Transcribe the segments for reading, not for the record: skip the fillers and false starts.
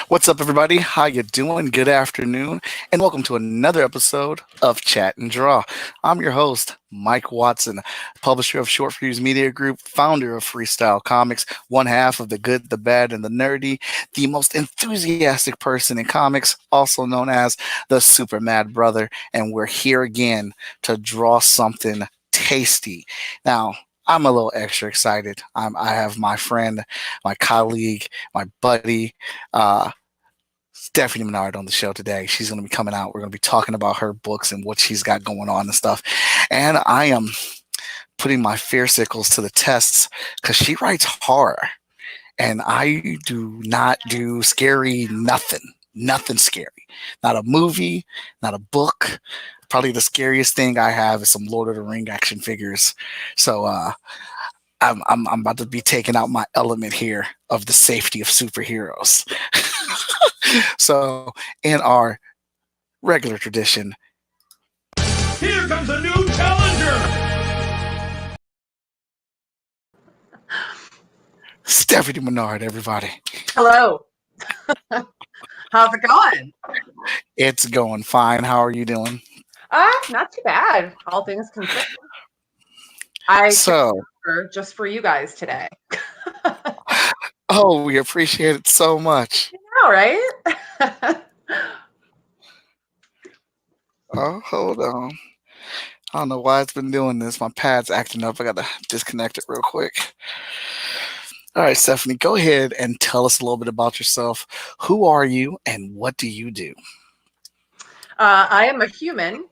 What's up, everybody? How you doing? Good afternoon, and welcome to another episode of Chat and Draw. I'm your host, Mike Watson, publisher of Short Fuse Media Group, founder of Freestyle Comics, one half of the good, the bad, and the nerdy, the most enthusiastic person in comics, also known as the Super Mad Brother, and we're here again to draw something tasty. Now, I'm a little extra excited. I have my friend, my colleague, my buddy, uh, Stefani Manard on the show today. She's going to be coming out. We're going to be talking about her books and what she's got going on and stuff. And I am putting my fear sickles to the tests because she writes horror. And I do not do scary nothing. Nothing scary. Not a movie, not a book. Probably the scariest thing I have is some Lord of the Ring action figures. So I'm about to be taking out my element here of the safety of superheroes. So, in our regular tradition, here comes a new challenger. Stefani Manard, everybody. Hello. How's it going? It's going fine. How are you doing? Not too bad. All things considered. I So, just for you guys today. oh, we appreciate it so much. All right. Oh, hold on. I don't know why it's been doing this. My pad's acting up. I got to disconnect it real quick. All right, Stephanie, go ahead and tell us a little bit about yourself. Who are you and what do you do? I am a human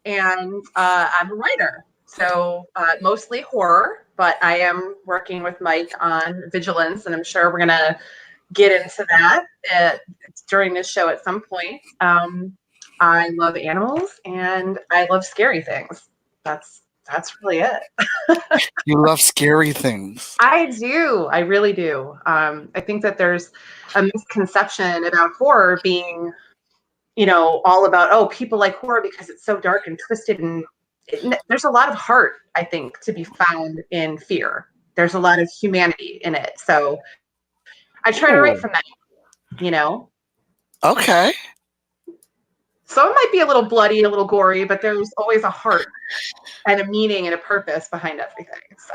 and I'm a writer. So mostly horror, but I am working with Mike on Vigilance, and I'm sure we're going to get into that during this show at some point. I love animals and I love scary things. That's really it. You love scary things. I do. I really do. I think that there's a misconception about horror being, all about, oh, people like horror because it's so dark and twisted. And there's a lot of heart, I think, to be found in fear. There's a lot of humanity in it. So I try to write from that, Okay. So it might be a little bloody, a little gory, but there's always a heart and a meaning and a purpose behind everything. So,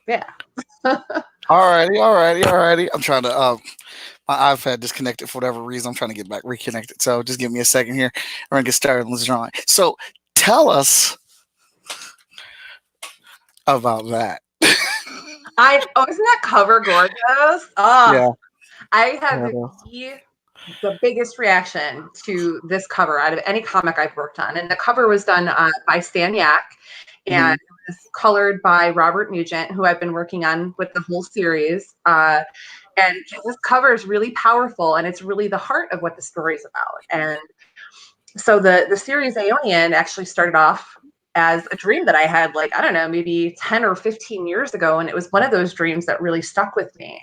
yeah. Alrighty. I'm trying to, my iPad disconnected for whatever reason. I'm trying to get back reconnected. So just give me a second here. We're going to get started on this drawing. So tell us about that. Isn't that cover gorgeous? Oh, yeah. I have the biggest reaction to this cover out of any comic I've worked on. And the cover was done by Stan Yak, and it was colored by Robert Nugent, who I've been working on with the whole series. And this cover is really powerful, and it's really the heart of what the story is about. And so the series Aeonian actually started off as a dream that I had, maybe 10 or 15 years ago. And it was one of those dreams that really stuck with me.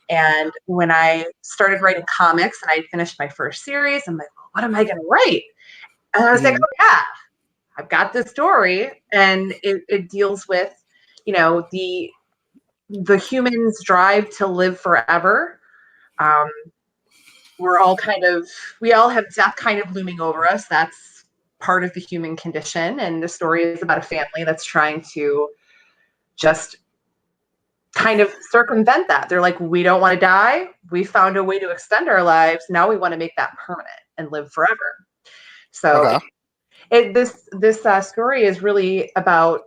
And when I started writing comics and I finished my first series, I'm like, well, what am I going to write? And I was like, oh, yeah, I've got this story. And it deals with, the human's drive to live forever. We all have death kind of looming over us. That's part of the human condition. And the story is about a family that's trying to just kind of circumvent that. They're like, we don't want to die. We found a way to extend our lives. Now we want to make that permanent and live forever. So this story is really about,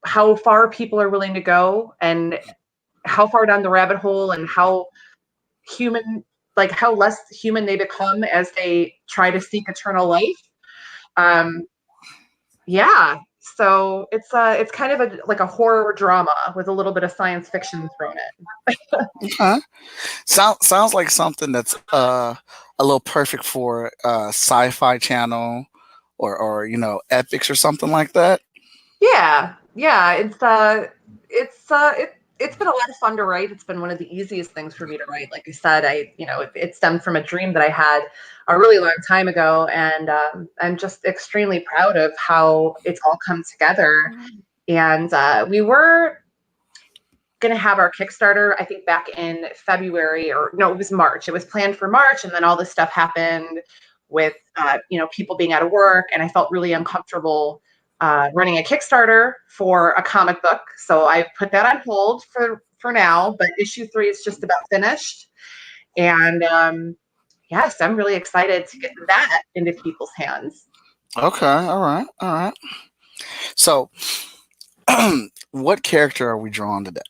how far people are willing to go and how far down the rabbit hole and how less human they become as they try to seek eternal life. Yeah. So it's kind of a horror drama with a little bit of science fiction thrown in. Sounds like something that's a little perfect for Sci-Fi Channel or Epics or something like that. Yeah. It's been a lot of fun to write. It's been one of the easiest things for me to write. Like I said, it stemmed from a dream that I had a really long time ago, and I'm just extremely proud of how it's all come together. And we were going to have our Kickstarter, I think back in February, or no, it was March. It was planned for March. And then all this stuff happened with, people being out of work. And I felt really uncomfortable running a Kickstarter for a comic book. So I put that on hold for now, but issue 3 is just about finished. And yes, I'm really excited to get that into people's hands. Okay. All right. So what character are we drawing today?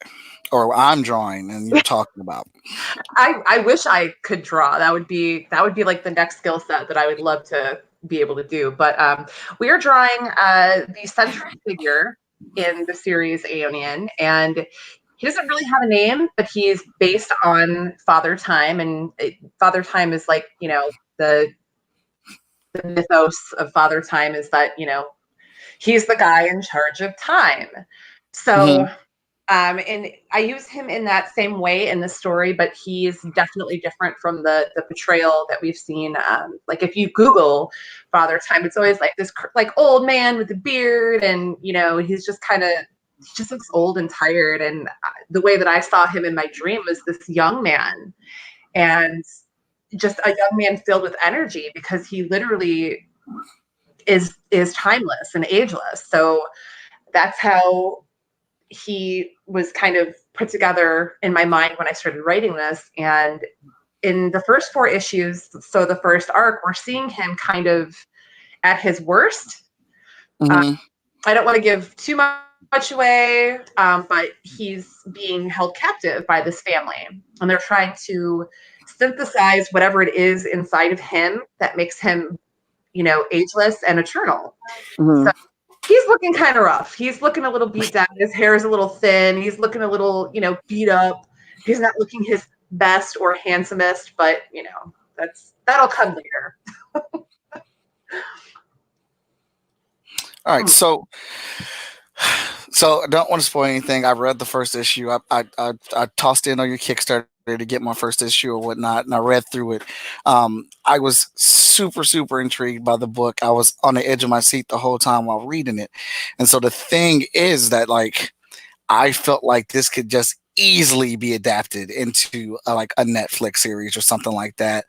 Or I'm drawing and you're talking about? I wish I could draw. That would be like the next skill set that I would love to be able to do. But we are drawing the central figure in the series Aeonian, and he doesn't really have a name, but he's based on Father Time, and Father Time is like, the mythos of Father Time is that, he's the guy in charge of time. So, and I use him in that same way in the story, but he's definitely different from the portrayal that we've seen. Like if you Google Father Time, it's always like this like old man with a beard, and he just looks old and tired. And the way that I saw him in my dream was this young man, and just a young man filled with energy, because he literally is timeless and ageless. So that's how he was kind of put together in my mind when I started writing this. And in the first 4 issues, so the first arc, we're seeing him kind of at his worst. I don't want to give too much away, but he's being held captive by this family, and they're trying to synthesize whatever it is inside of him that makes him, ageless and eternal. So he's looking kind of rough. He's looking a little beat down. His hair is a little thin. He's looking a little, beat up. He's not looking his best or handsomest, but that'll come later. All right, so I don't want to spoil anything. I read the first issue. I tossed in on your Kickstarter to get my first issue or whatnot, and I read through it. I was super intrigued by the book. I was on the edge of my seat the whole time while reading it. And so the thing is that, like, I felt like this could just easily be adapted into like a Netflix series or something like that,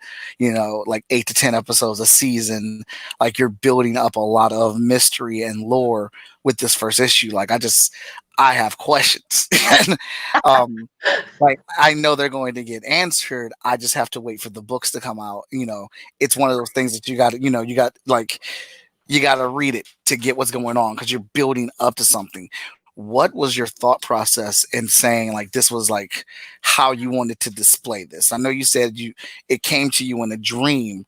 like 8 to 10 episodes a season. Like, you're building up a lot of mystery and lore with this first issue. Like, I have questions. And, like, I know they're going to get answered. I just have to wait for the books to come out. It's one of those things that you got to read it to get what's going on, because you're building up to something. What was your thought process in saying, like, this was like how you wanted to display this? I know you said it came to you in a dream,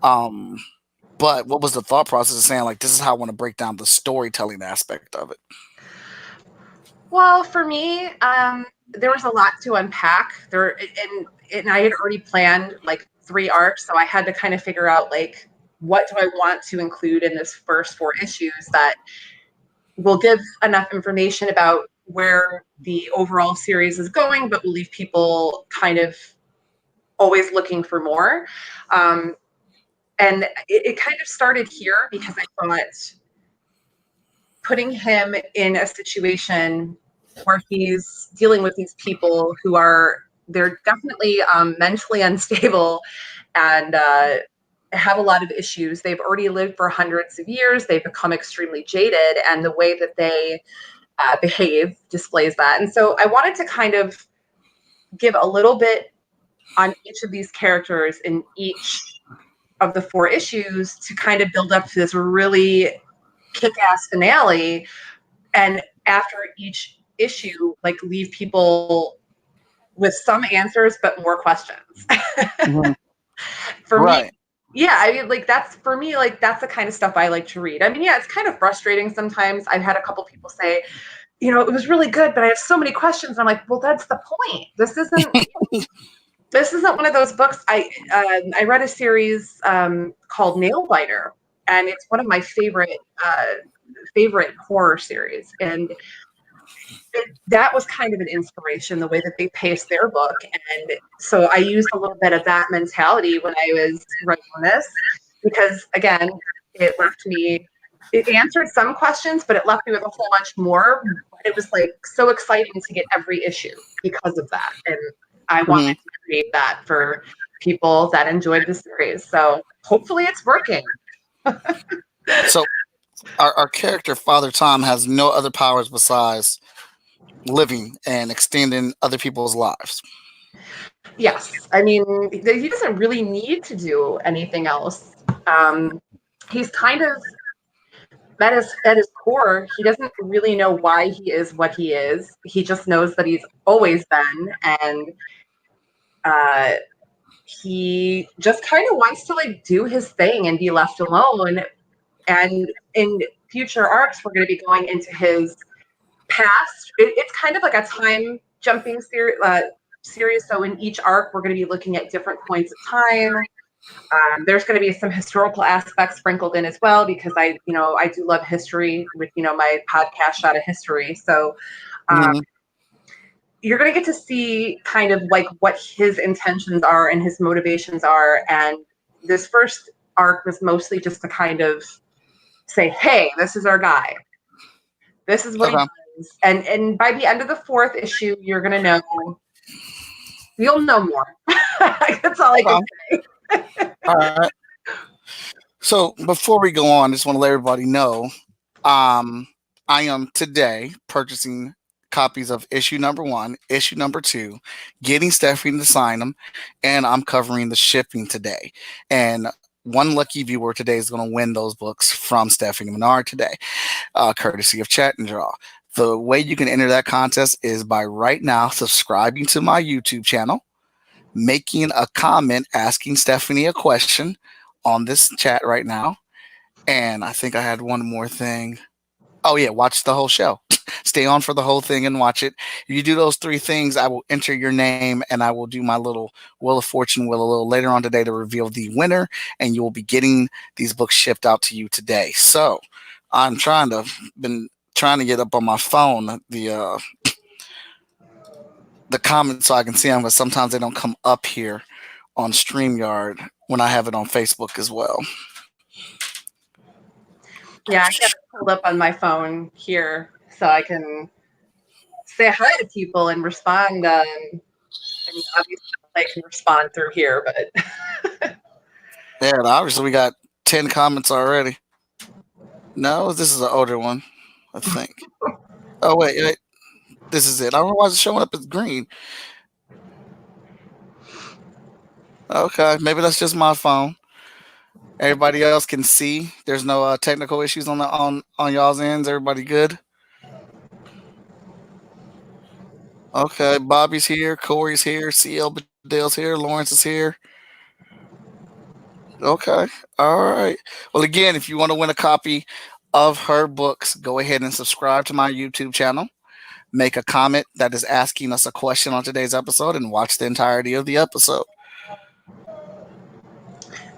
but what was the thought process of saying, like, this is how I want to break down the storytelling aspect of it? Well, for me, there was a lot to unpack there, and I had already planned like 3 arcs, so I had to kind of figure out, like, what do I want to include in this first 4 issues that will give enough information about where the overall series is going, but will leave people kind of always looking for more. And it kind of started here, because I thought putting him in a situation where he's dealing with these people who they're definitely mentally unstable and have a lot of issues. They've already lived for hundreds of years. They've become extremely jaded, and the way that they behave displays that. And so I wanted to kind of give a little bit on each of these characters in each of the 4 issues to kind of build up to this really kick-ass finale. And after each issue, like, leave people with some answers, but more questions. For me, yeah, I mean, like, that's the kind of stuff I like to read. I mean, yeah, it's kind of frustrating sometimes. I've had a couple people say, it was really good, but I have so many questions. I'm like, well, that's the point. This isn't one of those books. I read a series called Nail Biter, and it's one of my favorite horror series. And that was kind of an inspiration, the way that they paced their book. And so I used a little bit of that mentality when I was writing this, because, again, it left me it answered some questions, but it left me with a whole bunch more. It was like so exciting to get every issue because of that. And I wanted to create that for people that enjoyed the series. So hopefully it's working. So our character, Father Tom, has no other powers besides living and extending other people's lives. Yes. I mean, he doesn't really need to do anything else. He's kind of at his core, he doesn't really know why he is what he is. He just knows that he's always been, and he just kind of wants to like do his thing and be left alone. And in future arcs, we're going to be going into his past. It's kind of like a time jumping series. So in each arc, we're going to be looking at different points of time. There's going to be some historical aspects sprinkled in as well, because I do love history with, my podcast Shot of History. So you're going to get to see kind of like what his intentions are and his motivations are. And this first arc was mostly just to kind of say, hey, this is our guy. This is what he does. And by the end of the 4th issue, you're going to know. You'll know more. That's all I can say. All right. So before we go on, I just want to let everybody know, I am today purchasing copies of issue number 1, issue number 2, getting Stephanie to sign them, and I'm covering the shipping today. And one lucky viewer today is going to win those books from Stefani Manard today, courtesy of Chat and Draw. The way you can enter that contest is by right now subscribing to my YouTube channel, making a comment asking Stephanie a question on this chat right now. And I think I had one more thing. Oh, yeah, watch the whole show. Stay on for the whole thing and watch it. If you do those 3 things, I will enter your name and I will do my little Wheel of Fortune wheel a little later on today to reveal the winner, and you will be getting these books shipped out to you today. So I'm been trying to get up on my phone the comments so I can see them, but sometimes they don't come up here on StreamYard when I have it on Facebook as well. Yeah, I have it pulled up on my phone here so I can say hi to people and respond. I mean, obviously I can respond through here, but yeah, obviously we got 10 comments already. No, this is an older one, I think. Oh wait, this is it. I don't know why it's showing up as green. Okay, maybe that's just my phone. Everybody else can see. There's no technical issues on y'all's ends. Everybody good? Okay, Bobby's here, Corey's here, CL Bedell's here, Lawrence is here. Okay, all right. Well, again, if you want to win a copy of her books, go ahead and subscribe to my YouTube channel. Make a comment that is asking us a question on today's episode, and watch the entirety of the episode.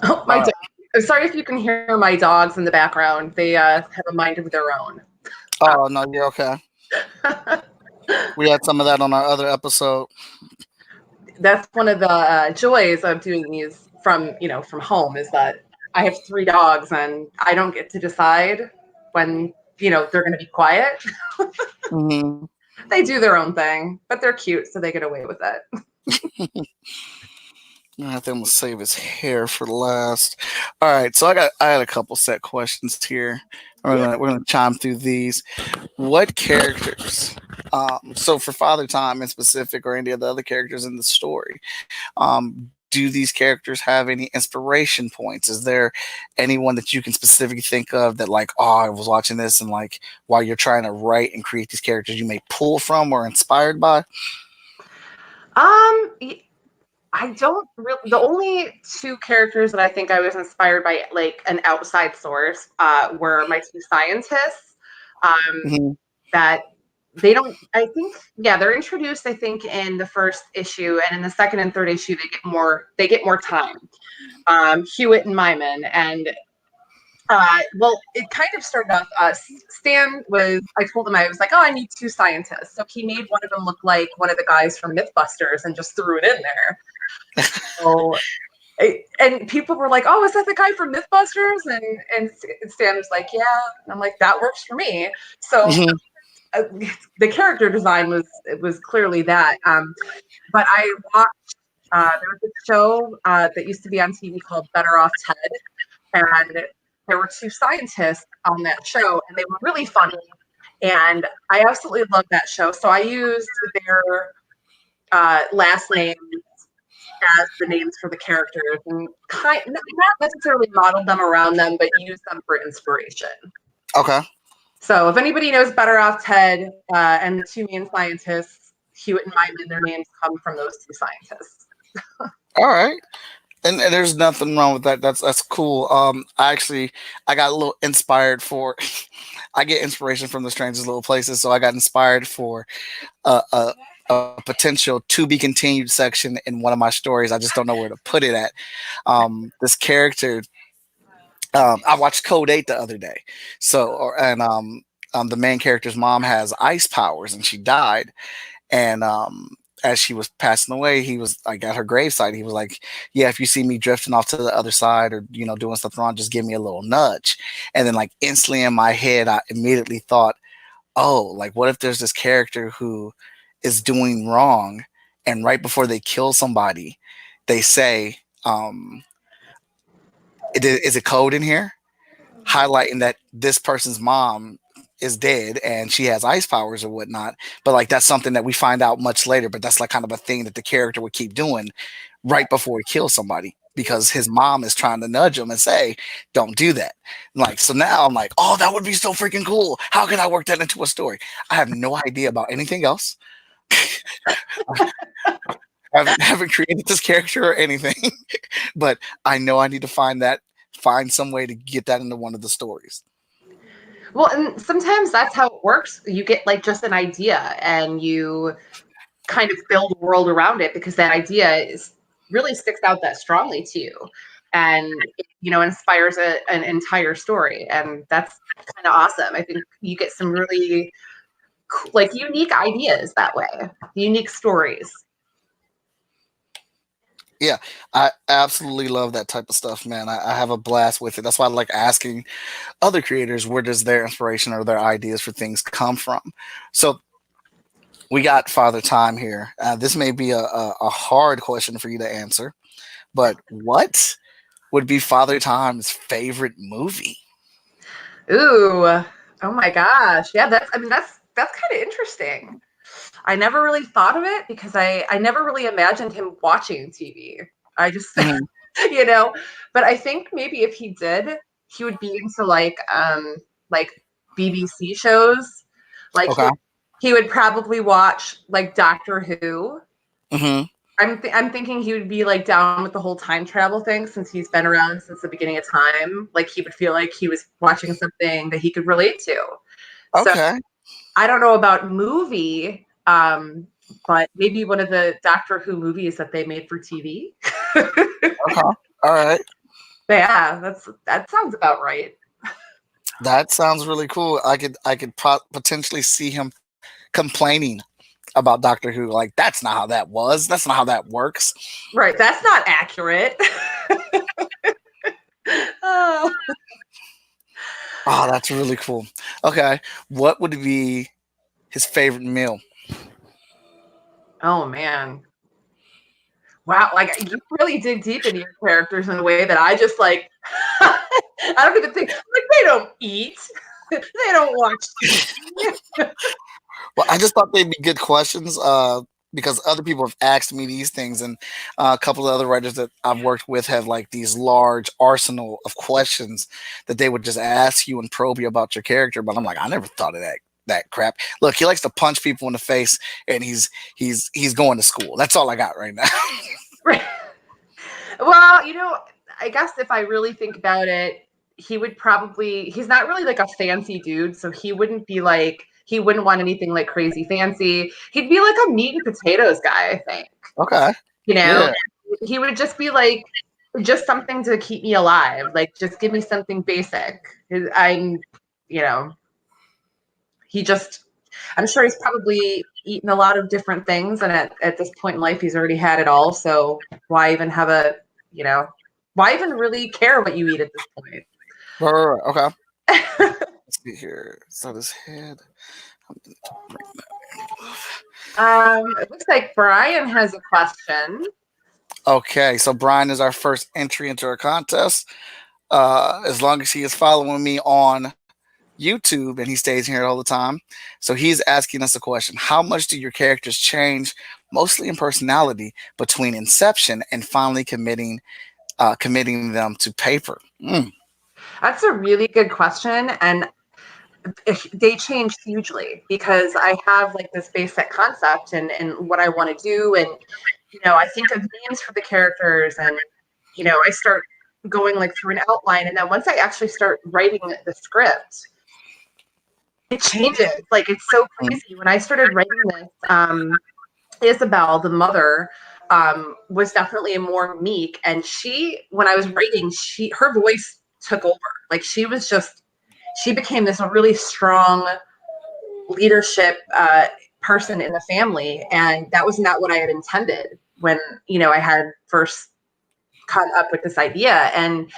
Oh, my dog. I'm sorry if you can hear my dogs in the background. They have a mind of their own. Oh, no, you're okay. We had some of that on our other episode. That's one of the joys of doing these from home, is that I have 3 dogs and I don't get to decide when, they're going to be quiet. Mm-hmm. They do their own thing, but they're cute, so they get away with it. I think I'm gonna save his hair for last. All right, so I had a couple set questions here. We're gonna chime through these. What characters? So for Father Time in specific, or any of the other characters in the story, do these characters have any inspiration points? Is there anyone that you can specifically think of that, like, oh, I was watching this, and like while you're trying to write and create these characters, you may pull from or inspired by? I don't really. The only 2 characters that I think I was inspired by, like an outside source, were my 2 scientists. That they don't. I think, yeah, they're introduced, I think, in the 1st issue, and in the 2nd and 3rd issue, they get more time. Hewitt and Myman, and well, it kind of started off. Stan was. I told him, I was like, oh, I need 2 scientists, so he made one of them look like one of the guys from MythBusters and just threw it in there. So And people were like, "Oh, is that the guy from MythBusters?" And Stan was like, "Yeah." And I'm like, "That works for me." So the character design was clearly that. But I watched. There was a show that used to be on TV called Better Off Ted, and there were two scientists on that show, and they were really funny. And I absolutely loved that show. So I used their last names as the names for the characters, and not necessarily modeled them around them, but used them for inspiration. Okay. So if anybody knows Better Off Ted and the two main scientists, Hewitt and Myman, their names come from those two scientists. All right. And there's nothing wrong with that. That's cool. I got a little inspired for. I get inspiration from the strangest little places, so I got inspired for a, a, a potential to be continued section in one of my stories. I just don't know where to put it at. This character, I watched Code 8 the other day, the main character's mom has ice powers, and she died, and as she was passing away, he was like at her graveside. He was like, "Yeah, if you see me drifting off to the other side or doing something wrong, just give me a little nudge." And then like instantly in my head, I immediately thought, "Oh, like what if there's this character who is doing wrong, and right before they kill somebody, they say, is it code in here?" Highlighting that this person's mom is dead and she has ice powers or whatnot. But like that's something that we find out much later. But that's like kind of a thing that the character would keep doing right before he kills somebody because his mom is trying to nudge him and say, "Don't do that." Like so now I'm like, oh, that would be so freaking cool. How can I work that into a story? I have no idea about anything else. I haven't created this character or anything, but I know I need to find some way to get that into one of the stories. Well, and sometimes that's how it works. You get like just an idea and you kind of build a world around it because that idea really sticks out that strongly to you and inspires an entire story. And that's kind of awesome. I think you get some really like unique ideas that way, unique stories. Yeah, I absolutely love that type of stuff, man. I have a blast with it. That's why I like asking other creators where does their inspiration or their ideas for things come from. So we got Father Time here. This may be a hard question for you to answer, but what would be Father Time's favorite movie? Ooh, oh my gosh. Yeah, that's kind of interesting. I never really thought of it because I never really imagined him watching TV. I just, but I think maybe if he did, he would be into like BBC shows. Like Okay. he would probably watch like Doctor Who. Mm-hmm. I'm thinking he would be like down with the whole time travel thing since he's been around since the beginning of time. Like he would feel like he was watching something that he could relate to. So Okay. I don't know about movie, but maybe one of the Doctor Who movies that they made for TV. Okay. All right. Yeah, that sounds about right. That sounds really cool. I could potentially see him complaining about Doctor Who. Like that's not how that was. That's not how that works. Right, that's not accurate. Oh. Oh, that's really cool. Okay, what would be his favorite meal? Oh man. Wow, like you really dig deep into your characters in a way that I just like I don't even think like they don't eat. They don't watch TV. Well, I just thought they'd be good questions because other people have asked me these things, and a couple of other writers that I've worked with have like these large arsenal of questions that they would just ask you and probe you about your character. But I'm like, I never thought of that crap. Look, he likes to punch people in the face, and he's going to school. That's all I got right now. Right. Well, I guess if I really think about it, he's not really like a fancy dude, so he wouldn't want anything like crazy fancy. He'd be like a meat and potatoes guy, I think. Okay. Yeah. He would just be like, just something to keep me alive. Like, just give me something basic. I'm sure he's probably eaten a lot of different things. And at this point in life, he's already had it all. So why even have a why even really care what you eat at this point? Right. Okay. Let's see here. So his head. It looks like Brian has a question. Okay, so Brian is our first entry into our contest. As long as he is following me on YouTube and he stays here all the time. So he's asking us a question. How much do your characters change, mostly in personality, between inception and finally committing them to paper? That's a really good question. And they change hugely because I have like this basic concept and what I want to do. And, I think of names for the characters and, I start going like through an outline. And then once I actually start writing the script, it changes. Like, it's so crazy. When I started writing this, Isabel, the mother, was definitely a more meek. And when I was writing, her voice took over. Like, she became this really strong leadership person in the family. And that was not what I had intended when, I had first come up with this idea. And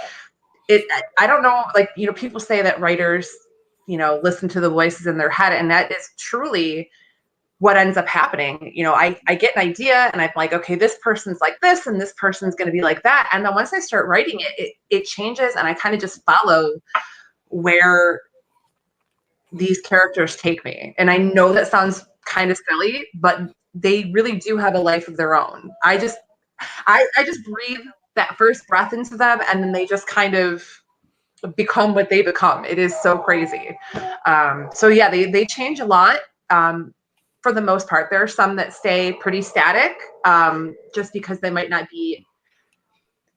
I don't know, like, people say that writers, listen to the voices in their head. And that is truly what ends up happening. I get an idea and I'm like, okay, this person's like this and this person's going to be like that. And then once I start writing it changes and I kind of just follow where these characters take me. And I know that sounds kind of silly, but they really do have a life of their own. I just breathe that first breath into them and then they just kind of become what they become. It is so crazy. So yeah, they change a lot. For the most part, there are some that stay pretty static, just because they might not be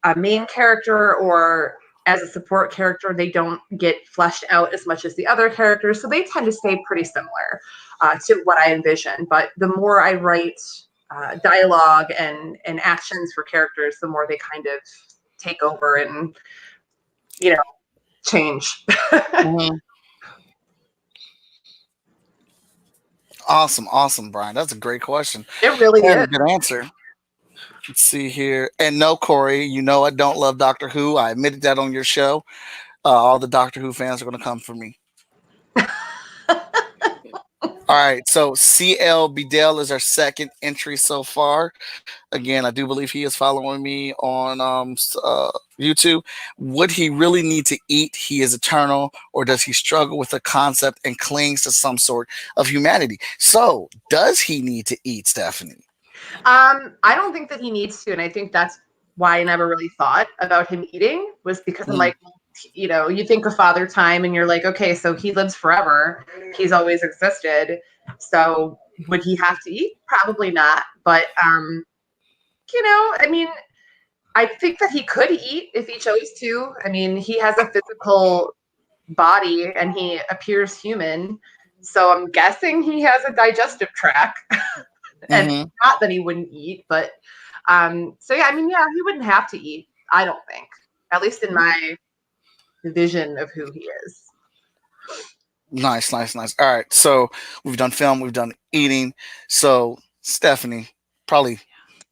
a main character or as a support character, they don't get fleshed out as much as the other characters. So they tend to stay pretty similar to what I envision. But the more I write dialogue and actions for characters, the more they kind of take over and, change. Mm-hmm. Awesome, Brian. That's a great question. It really is. A good answer. Let's see here. And no, Corey, I don't love Doctor Who. I admitted that on your show. All the Doctor Who fans are going to come for me. All right, so CL Bedell is our second entry so far. Again, I do believe he is following me on YouTube. Would he really need to eat? He is eternal, or does he struggle with the concept and clings to some sort of humanity? So, does he need to eat, Stephanie? I don't think that he needs to, and I think that's why I never really thought about him eating, was because I'm like, you think of Father Time and you're like, okay, so he lives forever. He's always existed. So would he have to eat? Probably not. But, I mean, I think that he could eat if he chose to. I mean, he has a physical body and he appears human. So I'm guessing he has a digestive tract. And not that he wouldn't eat, but so yeah, I mean, yeah, he wouldn't have to eat, I don't think. At least in my vision of who he is. Nice. All right, so we've done film, we've done eating. So, Stephanie, probably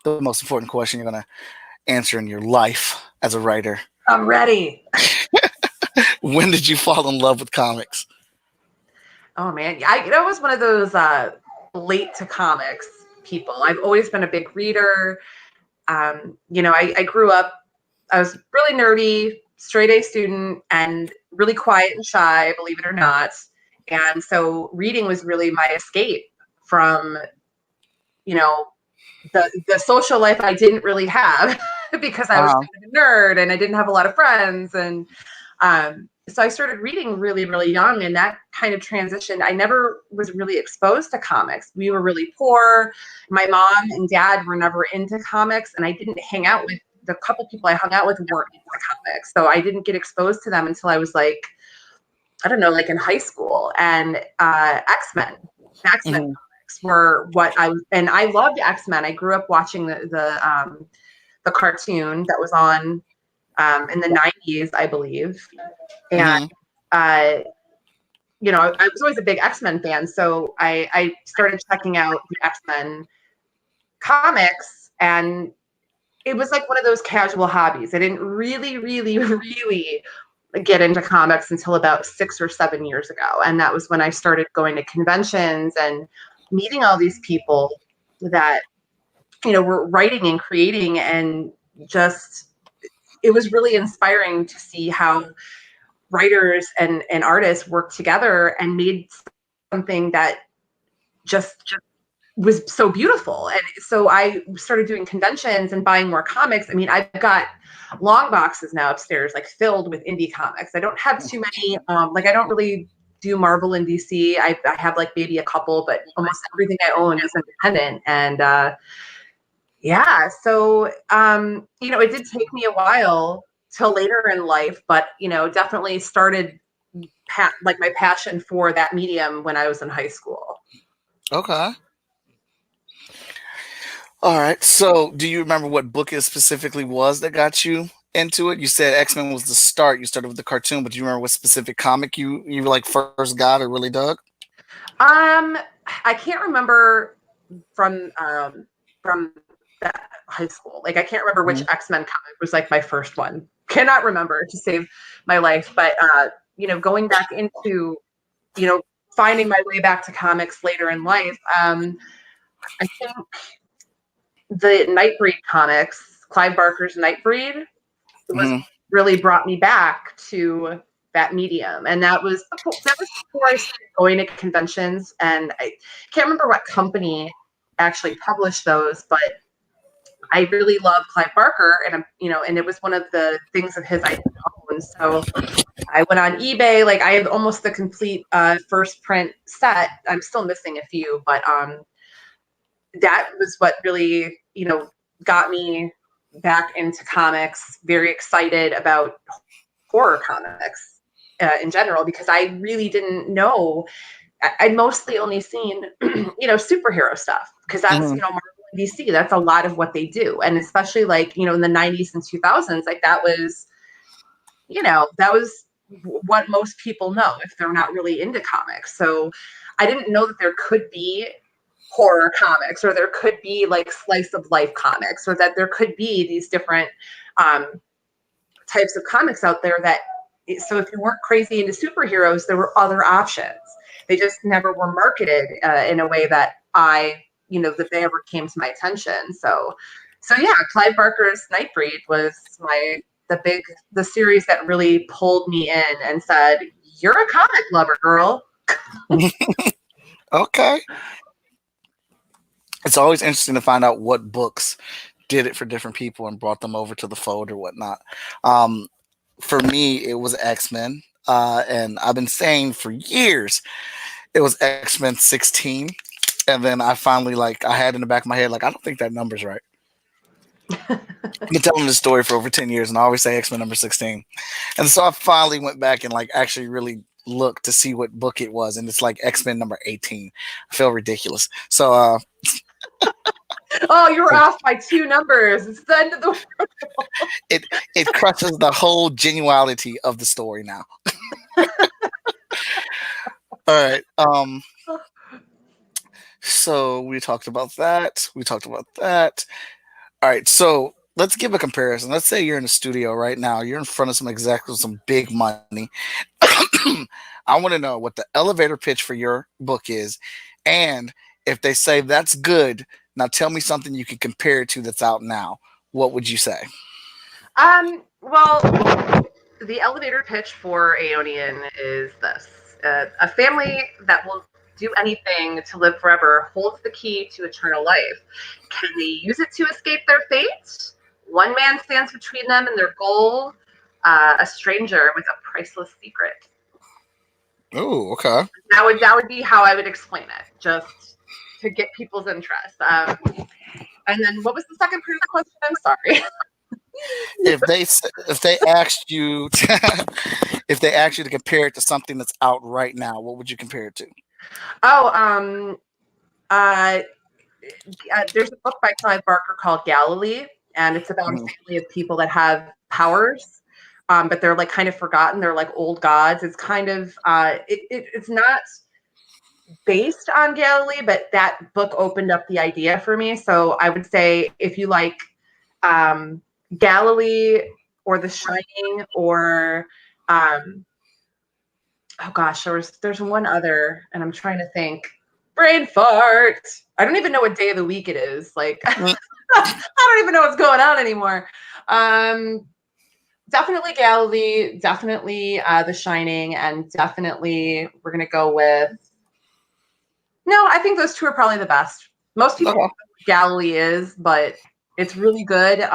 the most important question you're going to answer in your life as a writer. I'm ready. When did you fall in love with comics? Oh, man. I was one of those late to comics people. I've always been a big reader. I grew up, I was really nerdy, straight A student, and really quiet and shy, believe it or not. And so reading was really my escape from, the social life I didn't really have because I was kind of a nerd and I didn't have a lot of friends. And so I started reading really, really young, and that kind of transitioned. I never was really exposed to comics. We were really poor. My mom and dad were never into comics, and I didn't hang out with the couple people I hung out with weren't into comics. So I didn't get exposed to them until I was like, I don't know, like in high school. And X-Men comics were what I loved X-Men. I grew up watching the cartoon that was on in the 90s, I believe. And, I was always a big X-Men fan. So I started checking out the X-Men comics, and it was like one of those casual hobbies. I didn't really, really, really get into comics until about 6 or 7 years ago. And that was when I started going to conventions and meeting all these people that, were writing and creating, and just, it was really inspiring to see how writers and artists worked together and made something that just was so beautiful. And so I started doing conventions and buying more comics. I mean, I've got long boxes now upstairs, like filled with indie comics. I don't have too many. Like, I don't really do Marvel and DC. I have like maybe a couple, but almost everything I own is independent. And yeah, so it did take me a while till later in life, but definitely started like my passion for that medium when I was in high school. Okay. All right. So, do you remember what book it specifically was that got you into it? You said X-Men was the start. You started with the cartoon, but do you remember what specific comic you like first got or really dug? I can't remember from that high school. Like, I can't remember which X-Men comic was like my first one. Cannot remember to save my life. But going back into finding my way back to comics later in life, I think the Nightbreed comics, Clive Barker's Nightbreed, was really brought me back to that medium. And that was before I started going to conventions. And I can't remember what company actually published those, but I really love Clive Barker, and and it was one of the things of his I didn't own. So I went on eBay. Like, I have almost the complete first print set. I'm still missing a few, but that was what really got me back into comics. Very excited about horror comics in general, because I really didn't know. I'd mostly only seen superhero stuff, because that's Marvel and DC. That's a lot of what they do, and especially like in the 90s and 2000s, like that was what most people know if they're not really into comics. So I didn't know that there could be horror comics, or there could be like slice of life comics, or that there could be these different types of comics out there. So if you weren't crazy into superheroes, there were other options. They just never were marketed in a way that that they ever came to my attention. So yeah, Clive Barker's Nightbreed was the series that really pulled me in and said, "You're a comic lover, girl." Okay. It's always interesting to find out what books did it for different people and brought them over to the fold or whatnot. For me, it was X-Men. And I've been saying for years it was X-Men 16. And then I finally, I had in the back of my head, I don't think that number's right. I've been telling this story for over 10 years, and I always say X-Men number 16. And so I finally went back and actually really looked to see what book it was, and it's X-Men number 18. I feel ridiculous. So oh, you were off by 2 numbers. It's the end of the world. It crushes the whole genuality of the story now. All right. So we talked about that. All right. So let's give a comparison. Let's say you're in a studio right now. You're in front of some execs with some big money. I want to know what the elevator pitch for your book is. And if they say that's good, now tell me something you can compare it to that's out now. What would you say? Well, the elevator pitch for Aeonian is this. A family that will do anything to live forever holds the key to eternal life. Can they use it to escape their fate? One man stands between them and their goal, a stranger with a priceless secret. Oh, okay. That would be how I would explain it, just to get people's interest. And then what was the second part of the question? I'm sorry. If they asked you to compare it to something that's out right now, what would you compare it to? Oh, there's a book by Clive Barker called Galilee, and it's about a family of people that have powers, but they're kind of forgotten. They're like old gods. It's kind of it's not based on Galilee, but that book opened up the idea for me. So I would say if you like Galilee or The Shining or oh gosh, there's one other, and I'm trying to think. Brain fart. I don't even know what day of the week it is. Like, I don't even know what's going on anymore. Definitely Galilee, definitely The Shining, and definitely we're gonna go with. No, I think those two are probably the best. Most people know what Galilee is, but it's really good.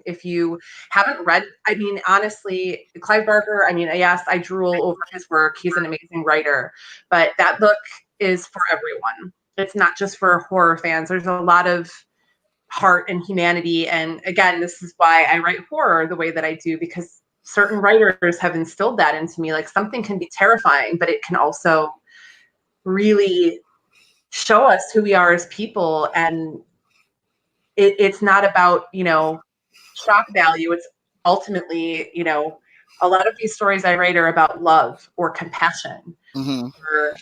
If you haven't read, I mean, honestly, Clive Barker, I mean, yes, I drool over his work. He's an amazing writer, but that book is for everyone. It's not just for horror fans. There's a lot of heart and humanity. And again, this is why I write horror the way that I do, because certain writers have instilled that into me. Like, something can be terrifying, but it can also really show us who we are as people. And it's not about, shock value. It's ultimately, a lot of these stories I write are about love or compassion, or,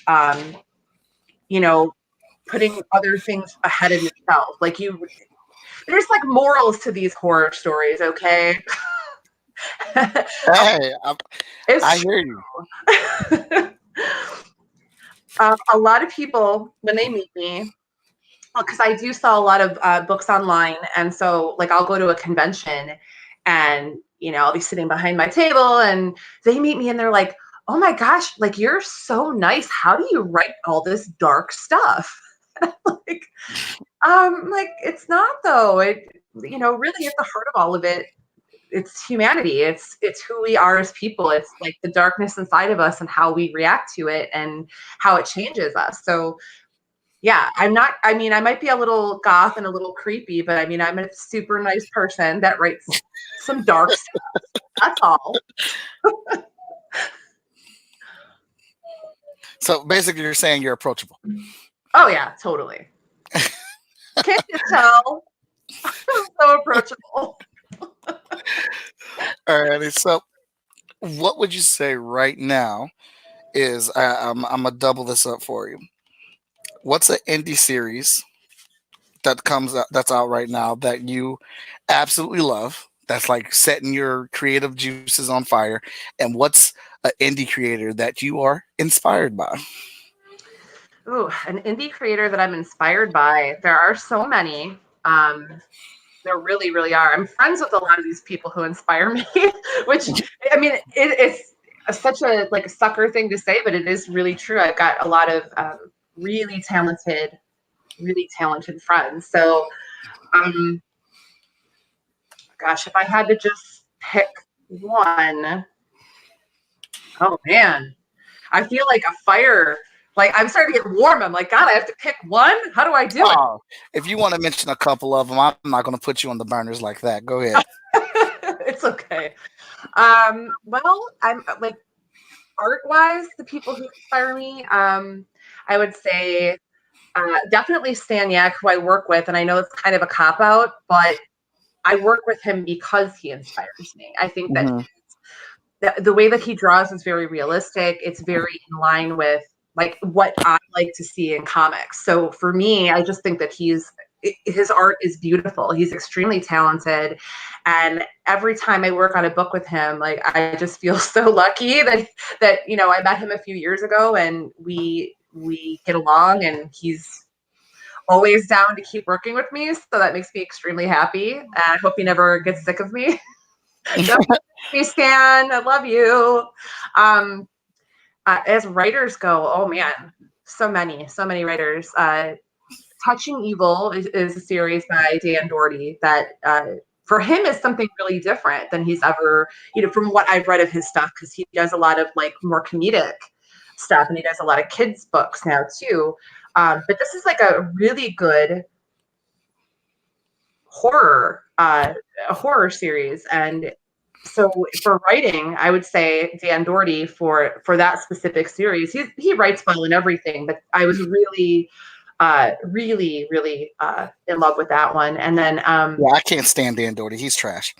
putting other things ahead of yourself. Like, there's like morals to these horror stories. Okay. Hey, I hear you. A lot of people, when they meet me, because I do sell a lot of books online, and so like I'll go to a convention, and I'll be sitting behind my table, and they meet me, and they're like, "Oh my gosh, like you're so nice. How do you write all this dark stuff?" like, it's not though. It really at the heart of all of it, it's humanity. It's who we are as people. It's like the darkness inside of us and how we react to it and how it changes us. So yeah, I might be a little goth and a little creepy, but I mean, I'm a super nice person that writes some dark stuff. That's all. So basically, you're saying you're approachable. Oh yeah, totally. Can't you tell? I'm so approachable. Alrighty. So, what would you say right now is I'm gonna double this up for you. What's an indie series that's out right now that you absolutely love? That's like setting your creative juices on fire. And what's an indie creator that you are inspired by? Ooh, an indie creator that I'm inspired by. There are so many. There really, really are. I'm friends with a lot of these people who inspire me, which I mean, it's such a like a sucker thing to say, but it is really true. I've got a lot of really talented friends. So, gosh, if I had to just pick one, oh man, I feel like a fire. Like, I'm starting to get warm. I'm like, God, I have to pick one. How do I do it? If you want to mention a couple of them, I'm not going to put you on the burners like that. Go ahead. It's okay. Well, I'm like art-wise, the people who inspire me. I would say definitely Stan Yak, who I work with, and I know it's kind of a cop-out, but I work with him because he inspires me. I think that the way that he draws is very realistic. It's very in line with like what I like to see in comics. So for me, I just think that his art is beautiful. He's extremely talented. And every time I work on a book with him, like I just feel so lucky that I met him a few years ago and we get along, and he's always down to keep working with me. So that makes me extremely happy. And I hope he never gets sick of me. Hey Stan, I love you. As writers go, oh man, so many writers. Touching Evil is a series by Dan Doherty that for him is something really different than he's ever, from what I've read of his stuff, because he does a lot of like more comedic stuff, and he does a lot of kids books now too. But this is like a really good a horror series. And so for writing, I would say Dan Doherty for that specific series. He writes well in everything, but I was really in love with that one. And then yeah, I can't stand Dan Doherty. He's trash.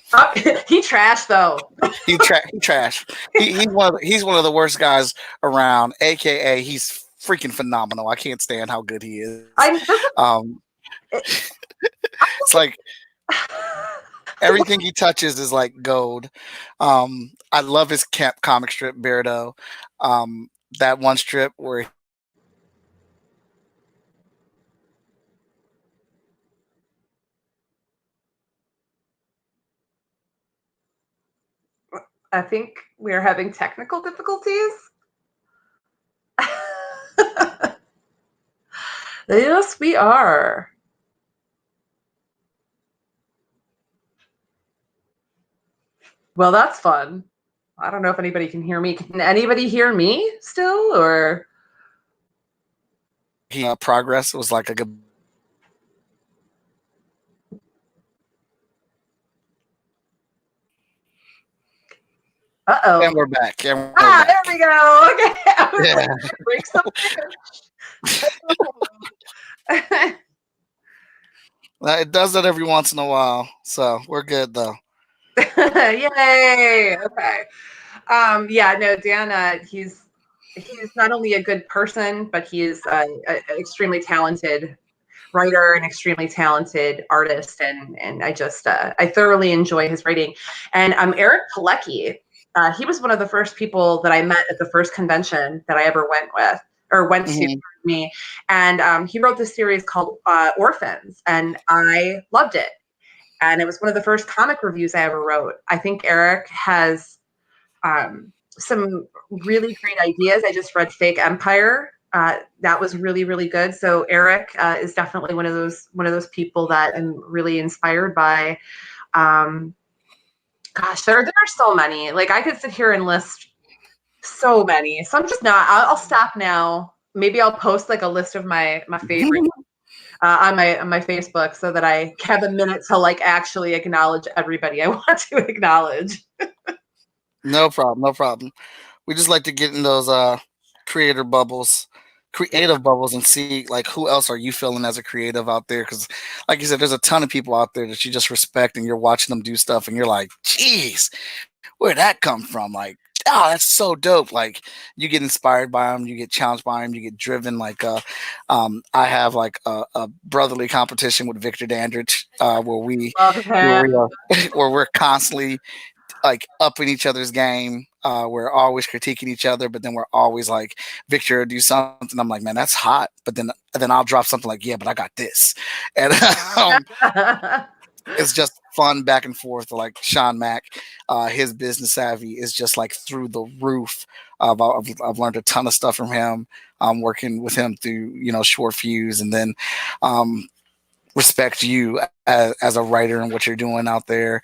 He trash though. He trash. He's one of the worst guys around. AKA, he's freaking phenomenal. I can't stand how good he is. It's like Everything he touches is like gold. I love his comic strip Beardo. That one strip where I think we are having technical difficulties. Yes, we are. Well, that's fun. I don't know if anybody can hear me. Can anybody hear me still, or he progress was like a good. uh-oh. And we're back. There we go. Okay. I was like, break something. It does that every once in a while, so we're good though. Yay. Okay. Yeah, no, Dan, he's not only a good person, but he is an extremely talented writer and extremely talented artist, and I just I thoroughly enjoy his writing. And Eric Pilecki, he was one of the first people that I met at the first convention that I ever went to me, and he wrote this series called Orphans, and I loved it. And it was one of the first comic reviews I ever wrote. I think Eric has some really great ideas. I just read Fake Empire. That was really, really good. So Eric is definitely one of those people that I'm really inspired by. Gosh, there are so many. Like I could sit here and list so many. So I'm just not. I'll stop now. Maybe I'll post like a list of my favorites on my Facebook so that I have a minute to like actually acknowledge everybody I want to acknowledge. No problem. We just like to get in those creative bubbles, and see like who else are you feeling as a creative out there? Because, like you said, there's a ton of people out there that you just respect, and you're watching them do stuff, and you're like, "Geez, where'd that come from?" Like, oh, that's so dope. Like, you get inspired by them, you get challenged by them, you get driven. Like, I have like a brotherly competition with Victor Dandridge, where we're constantly like upping each other's game. We're always critiquing each other, but then we're always like, Victor do something. I'm like, man, that's hot. But then I'll drop something like, yeah, but I got this. And it's just fun back and forth. Like Sean Mack, his business savvy is just like through the roof. I've learned a ton of stuff from him. I'm working with him through, Short Fuse, and then respect you as a writer and what you're doing out there.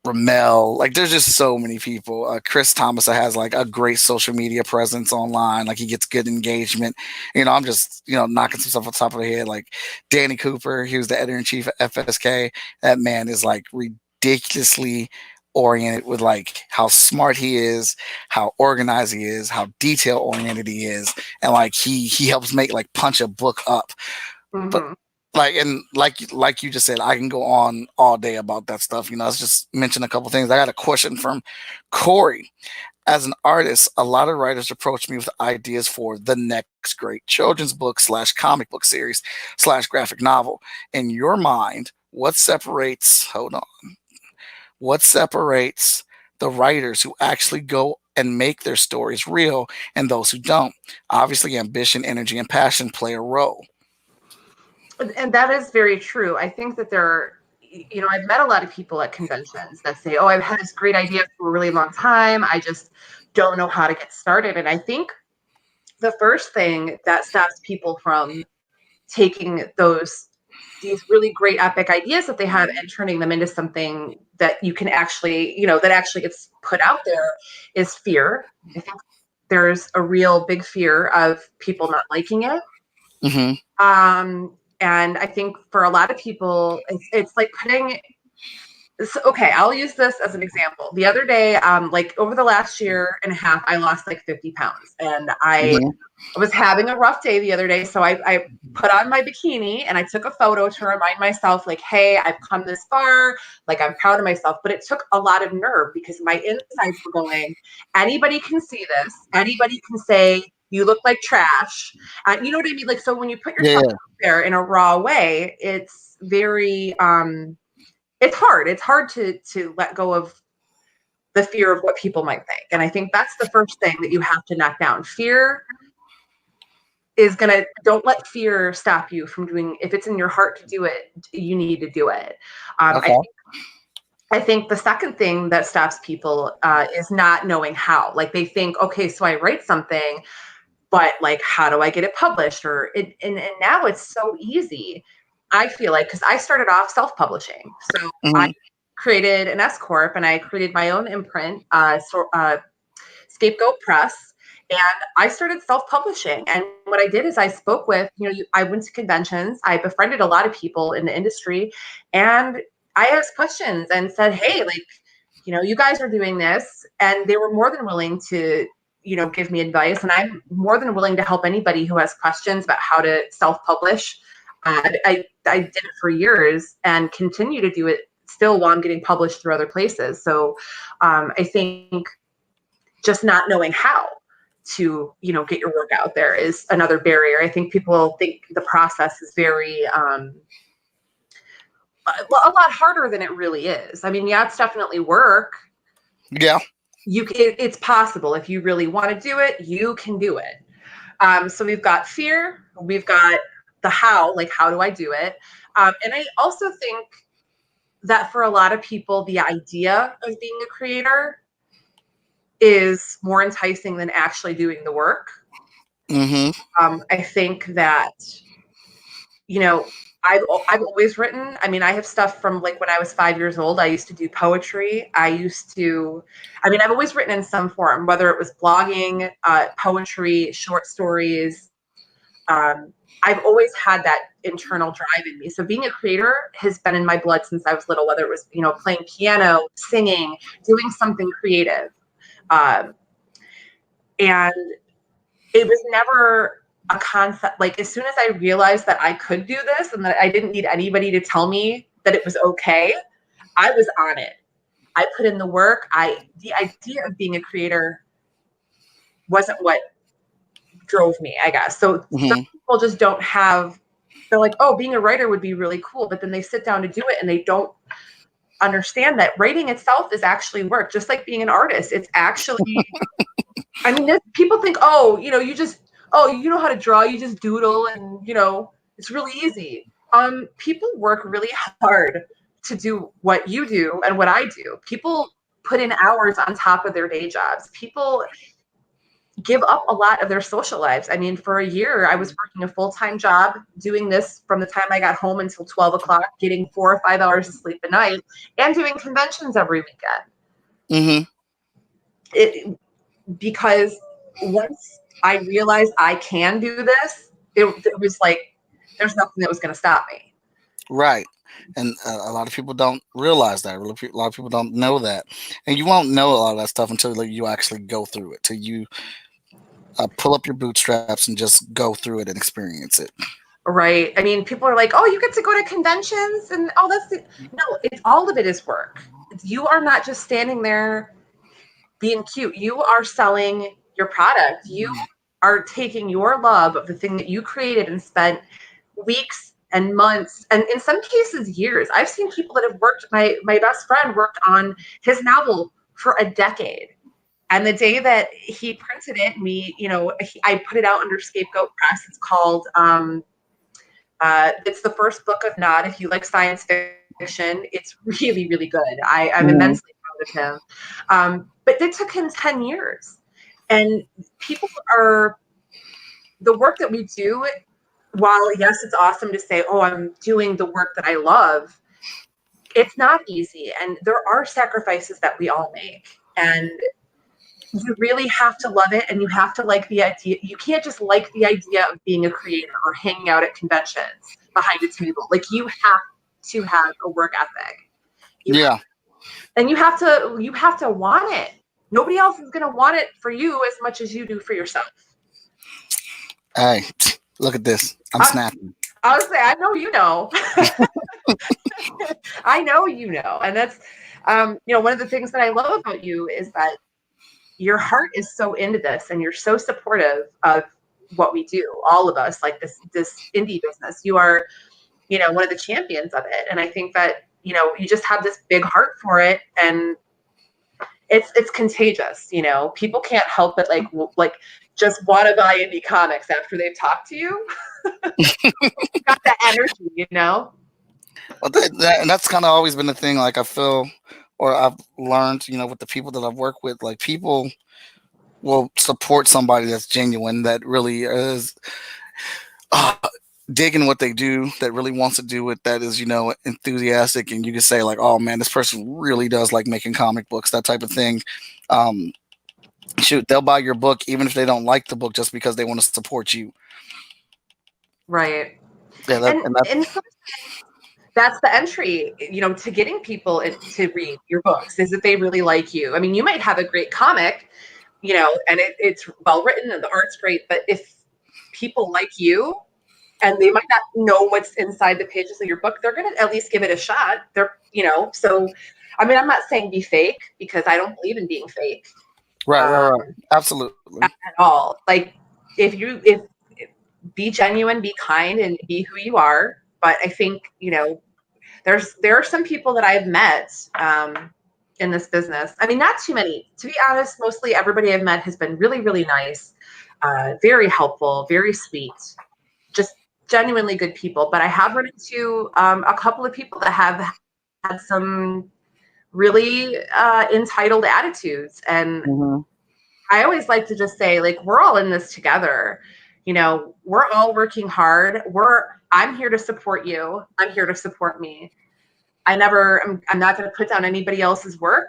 Ramel, like there's just so many people. Chris Thomas has like a great social media presence online. Like he gets good engagement. I'm just knocking some stuff on top of the head. Like Danny Cooper, he was the editor in chief at FSK. That man is like ridiculously oriented with like how smart he is, how organized he is, how detail oriented he is, and like he helps make like punch a book up. Mm-hmm. But like you just said, I can go on all day about that stuff. Let's just mention a couple things. I got a question from Corey. As an artist, a lot of writers approach me with ideas for the next great children's book / comic book series / graphic novel. In your mind, what separates the writers who actually go and make their stories real and those who don't? Obviously, ambition, energy, and passion play a role. And that is very true. I think that I've met a lot of people at conventions that say, oh, I've had this great idea for a really long time. I just don't know how to get started. And I think the first thing that stops people from taking these really great epic ideas that they have and turning them into something that you can actually, that actually gets put out there is fear. I think there's a real big fear of people not liking it. Mm-hmm. And I think for a lot of people, it's like okay, I'll use this as an example. The other day, like over the last year and a half, I lost like 50 pounds, and I was having a rough day the other day. So I put on my bikini and I took a photo to remind myself, like, hey, I've come this far. Like, I'm proud of myself. But it took a lot of nerve because my insides were going, anybody can see this. Anybody can say, you look like trash. You know what I mean? Like, so when you put yourself out there in a raw way, it's very, it's hard. It's hard to let go of the fear of what people might think. And I think that's the first thing that you have to knock down. Fear is don't let fear stop you from doing, if it's in your heart to do it, you need to do it. Okay. I think the second thing that stops people is not knowing how. Like they think, okay, so I write something, but like, how do I get it published? And now it's so easy. I feel like, because I started off self-publishing. So I created an S Corp and I created my own imprint, Scapegoat Press. And I started self-publishing. And what I did is I spoke with, I went to conventions. I befriended a lot of people in the industry. And I asked questions and said, hey, like, you guys are doing this. And they were more than willing to, give me advice. And I'm more than willing to help anybody who has questions about how to self-publish. I did it for years and continue to do it still while I'm getting published through other places. So I think just not knowing how to, get your work out there is another barrier. I think people think the process is very, a lot harder than it really is. I mean, yeah, it's definitely work. Yeah. It's possible. If you really want to do it, you can do it. So we've got fear, we've got the how, like, how do I do it? And I also think that for a lot of people, the idea of being a creator is more enticing than actually doing the work. I think that, I've always written. I mean, I have stuff from like when I was 5 years old. I used to do poetry. I've always written in some form, whether it was blogging, poetry, short stories. I've always had that internal drive in me. So being a creator has been in my blood since I was little, whether it was, playing piano, singing, doing something creative. And it was never a concept. Like, as soon as I realized that I could do this and that I didn't need anybody to tell me that it was okay, I was on it. I put in the work. The idea of being a creator wasn't what drove me, I guess. So some people just don't have, they're like, oh, being a writer would be really cool. But then they sit down to do it and they don't understand that writing itself is actually work. Just like being an artist, it's actually, people think, oh, you know how to draw, you just doodle and, it's really easy. People work really hard to do what you do and what I do. People put in hours on top of their day jobs. People give up a lot of their social lives. I mean, for a year, I was working a full-time job, doing this from the time I got home until 12 o'clock, getting 4 or 5 hours of sleep a night, and doing conventions every weekend. Because once I realized I can do this, it was like, there's nothing that was going to stop me. Right. And a lot of people don't realize that. A lot of people don't know that. And you won't know a lot of that stuff until you actually go through it, till you pull up your bootstraps and just go through it and experience it. Right. I mean, people are like, oh, you get to go to conventions and all this. No, all of it is work. You are not just standing there being cute. You are selling your product. You are taking your love of the thing that you created and spent weeks and months, and in some cases years. I've seen people that have worked, my best friend worked on his novel for a decade. And the day that he printed it, I put it out under Scapegoat Press. It's called, it's the first book of Nod. If you like science fiction, it's really, really good. I'm immensely proud of him. But it took him 10 years. And the work that we do, while yes, it's awesome to say, oh, I'm doing the work that I love, it's not easy. And there are sacrifices that we all make. And you really have to love it, and you have to like the idea. You can't just like the idea of being a creator or hanging out at conventions behind a table. Like, you have to have a work ethic. And you have to want it. Nobody else is going to want it for you as much as you do for yourself. Hey, look at this. I'm snapping. I was saying, I know you know. I know you know. And that's, one of the things that I love about you is that your heart is so into this, and you're so supportive of what we do, all of us, like this indie business. You are, one of the champions of it. And I think that you know, you just have this big heart for it, and it's contagious. You know, people can't help but like just want to buy indie comics after they've talked to you. Got that energy, you know. Well, and that's kind of always been the thing. Like I feel, or I've learned, you know, with the people that I've worked with, like people will support somebody that's genuine, that really is uh, digging what they do, that really wants to do it, that is, you know, enthusiastic, and you can say like, oh man, this person really does like making comic books, that type of thing. Um, Shoot, they'll buy your book even if they don't like the book, just because they want to support you. Right. Yeah, And that's the entry, you know, to getting people to read your books, is that they really like you. I mean, you might have a great comic, you know, and it's well written and the art's great, but if people like you and they might not know what's inside the pages of your book, they're going to at least give it a shot. They're, you know, so I mean, I'm not saying be fake, because I don't believe in being fake. right. Absolutely. At all. Like if be genuine, be kind, and be who you are. But I think, you know, there are some people that I've met in this business. I mean, not too many, to be honest. Mostly everybody I've met has been really, really nice, very helpful, very sweet, just genuinely good people. But I have run into a couple of people that have had some really entitled attitudes. And I always like to just say, like, we're all in this together. You know, we're all working hard. I'm here to support you. I'm here to support me. I'm not going to put down anybody else's work.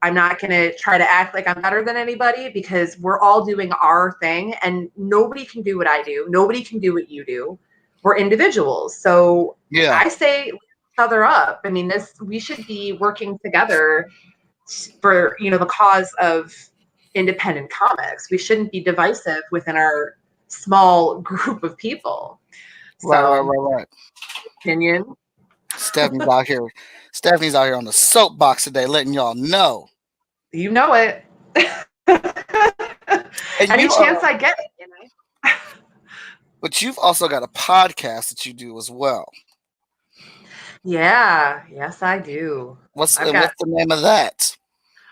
I'm not going to try to act like I'm better than anybody, because we're all doing our thing, and nobody can do what I do. Nobody can do what you do. We're individuals. So Yeah. I say, lift each other up. I mean, we should be working together for, you know, the cause of independent comics. We shouldn't be divisive within our small group of people. Right. Opinion. Stephanie's out here. Stephanie's out here on the soapbox today, letting y'all know. You know it. Any chance I get it, you know. But you've also got a podcast that you do as well. Yeah. Yes, I do. What's the name of that?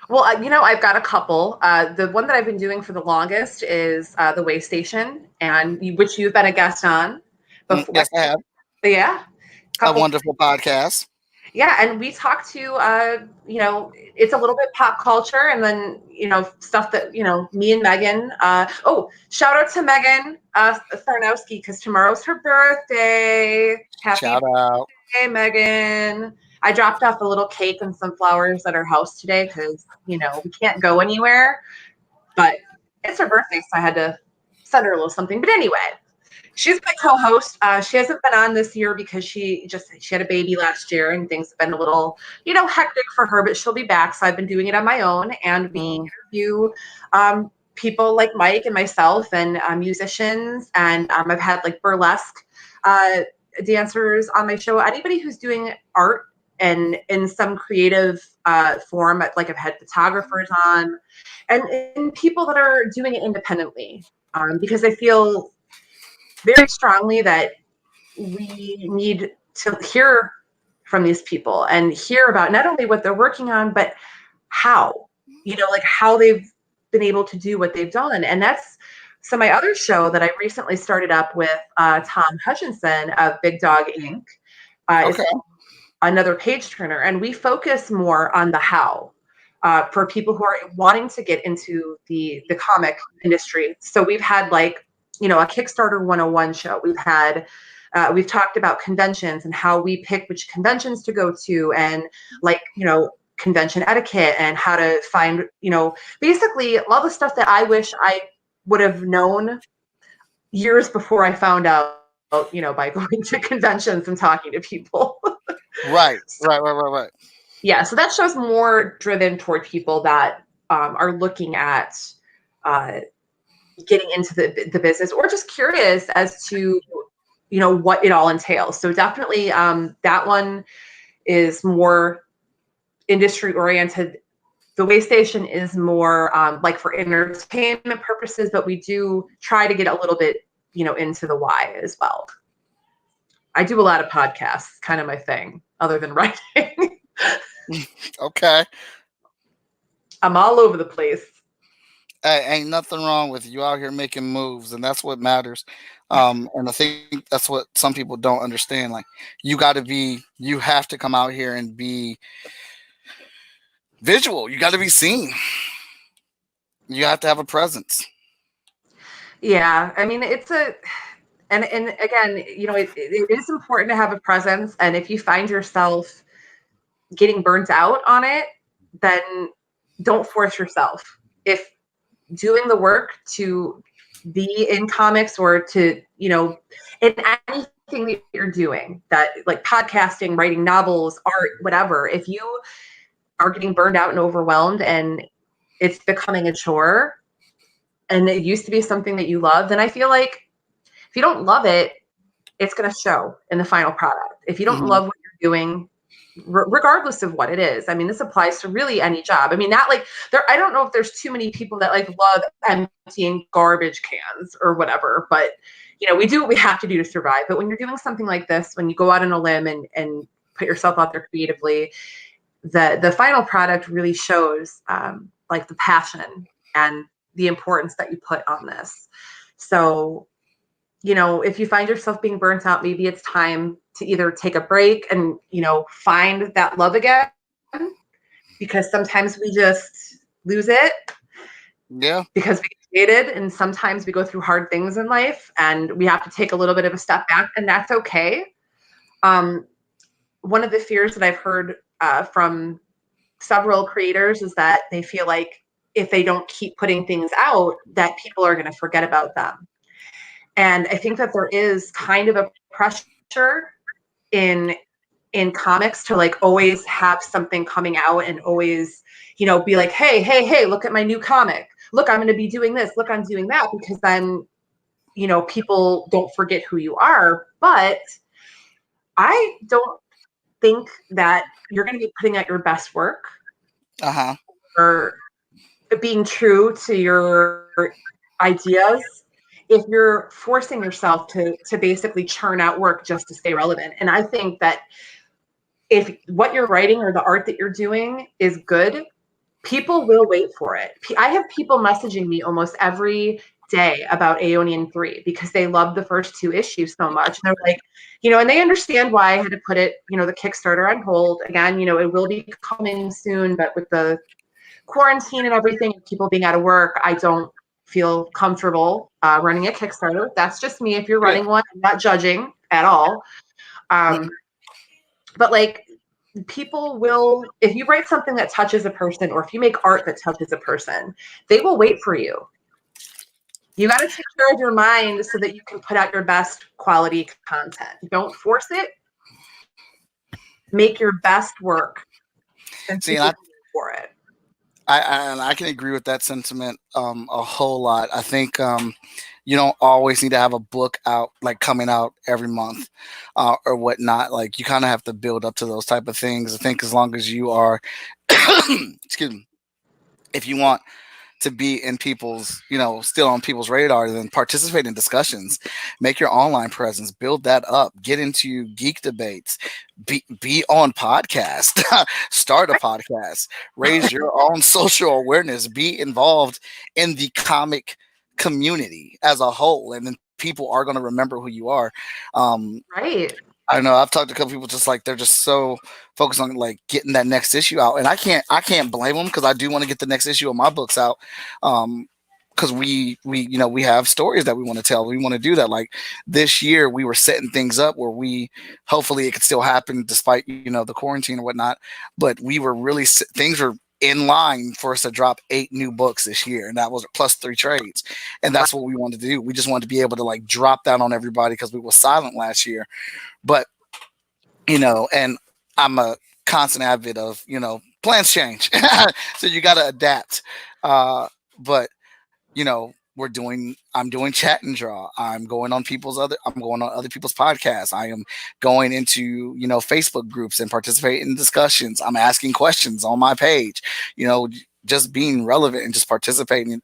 Well, you know, I've got a couple. The one that I've been doing for the longest is The Way Station, and which you've been a guest on before. Yes, I have. Yeah. A wonderful podcast. Yeah, and we talk to, you know, it's a little bit pop culture, and then, you know, stuff that, you know, me and Megan. Shout out to Megan Sarnowski, because tomorrow's her birthday. Happy birthday, Megan. I dropped off a little cake and some flowers at her house today, because, you know, we can't go anywhere. But it's her birthday, so I had to send her a little something. But anyway, she's my co-host. She hasn't been on this year because she had a baby last year, and things have been a little, you know, hectic for her, but she'll be back. So I've been doing it on my own, and we interview people like Mike and myself, and musicians, and I've had like burlesque dancers on my show. Anybody who's doing art and in some creative form. Like I've had photographers on, and people that are doing it independently, because I feel very strongly that we need to hear from these people and hear about not only what they're working on, but how, you know, like how they've been able to do what they've done. And that's, so my other show that I recently started up with Tom Hutchinson of Big Dog Inc. Is another page turner, and we focus more on the how for people who are wanting to get into the comic industry. So we've had like, you know, a Kickstarter 101 show. We've talked about conventions and how we pick which conventions to go to, and like, you know, convention etiquette and how to find, you know, basically all the stuff that I wish I would have known years before I found out, you know, by going to conventions and talking to people. Right. Yeah, so that show's more driven toward people that are looking at getting into the business, or just curious as to, you know, what it all entails. So definitely that one is more industry oriented. The Way Station is more like for entertainment purposes, but we do try to get a little bit, you know, into the why as well. I do a lot of podcasts, kind of my thing, other than writing. Okay. I'm all over the place. Ain't nothing wrong with you out here making moves, and that's what matters. And I think that's what some people don't understand. Like, you have to come out here and be visual. You got to be seen. You have to have a presence. Yeah, I mean, and again, it is important to have a presence. And if you find yourself getting burnt out on it, then don't force yourself. If doing the work to be in comics or to, in anything that you're doing, that like podcasting, writing novels, art, whatever, if you are getting burned out and overwhelmed and it's becoming a chore and it used to be something that you love, then I feel like if you don't love it, it's going to show in the final product. If you don't love what you're doing, regardless of what it is. I mean, this applies to really any job. I mean, not like I don't know if there's too many people that like love emptying garbage cans or whatever, but we do what we have to do to survive. But when you're doing something like this, when you go out on a limb and put yourself out there creatively, the final product really shows like the passion and the importance that you put on this. So, if you find yourself being burnt out, maybe it's time to either take a break and, find that love again, because sometimes we just lose it. Yeah. Because we get jaded, and sometimes we go through hard things in life and we have to take a little bit of a step back, and that's okay. One of the fears that I've heard from several creators is that they feel like if they don't keep putting things out, that people are going to forget about them. And I think that there is kind of a pressure in comics to like always have something coming out and always, be like, hey, look at my new comic. Look, I'm going to be doing this. Look, I'm doing that, because then, people don't forget who you are. But I don't think that you're going to be putting out your best work or being true to your ideas if you're forcing yourself to basically churn out work just to stay relevant. And I think that if what you're writing or the art that you're doing is good, people will wait for it. I have people messaging me almost every day about Aeonian 3 because they love the first 2 issues so much. And they're like, and they understand why I had to put it, the Kickstarter on hold. Again, it will be coming soon, but with the quarantine and everything, people being out of work, I don't feel comfortable running a Kickstarter. That's just me. If you're running one, I'm not judging at all. But like, people will, if you write something that touches a person, or if you make art that touches a person, they will wait for you. You got to take care of your mind so that you can put out your best quality content. Don't force it. Make your best work. And see, for it. I can agree with that sentiment a whole lot. I think you don't always need to have a book out, like coming out every month or whatnot. Like, you kind of have to build up to those type of things. I think as long as you are, excuse me, if you want to be in people's, still on people's radar, then participate in discussions, make your online presence, build that up, get into geek debates, be on podcast, start a podcast, raise your own social awareness, be involved in the comic community as a whole, and then people are going to remember who you are. Right. I don't know. I've talked to a couple people, just like they're just so focused on like getting that next issue out, and I can't blame them, because I do want to get the next issue of my books out, because we have stories that we want to tell. We want to do that. Like this year, we were setting things up where hopefully it could still happen despite the quarantine or whatnot, but we were really things were in line for us to drop 8 new books this year, and that was plus 3 trades, and that's what we wanted to do. We just wanted to be able to like drop that on everybody because we were silent last year. But and I'm a constant advocate of plans change, so you got to adapt. But I'm doing chat and draw. I'm going on other people's podcasts. I am going into, Facebook groups and participate in discussions. I'm asking questions on my page. Just being relevant and just participating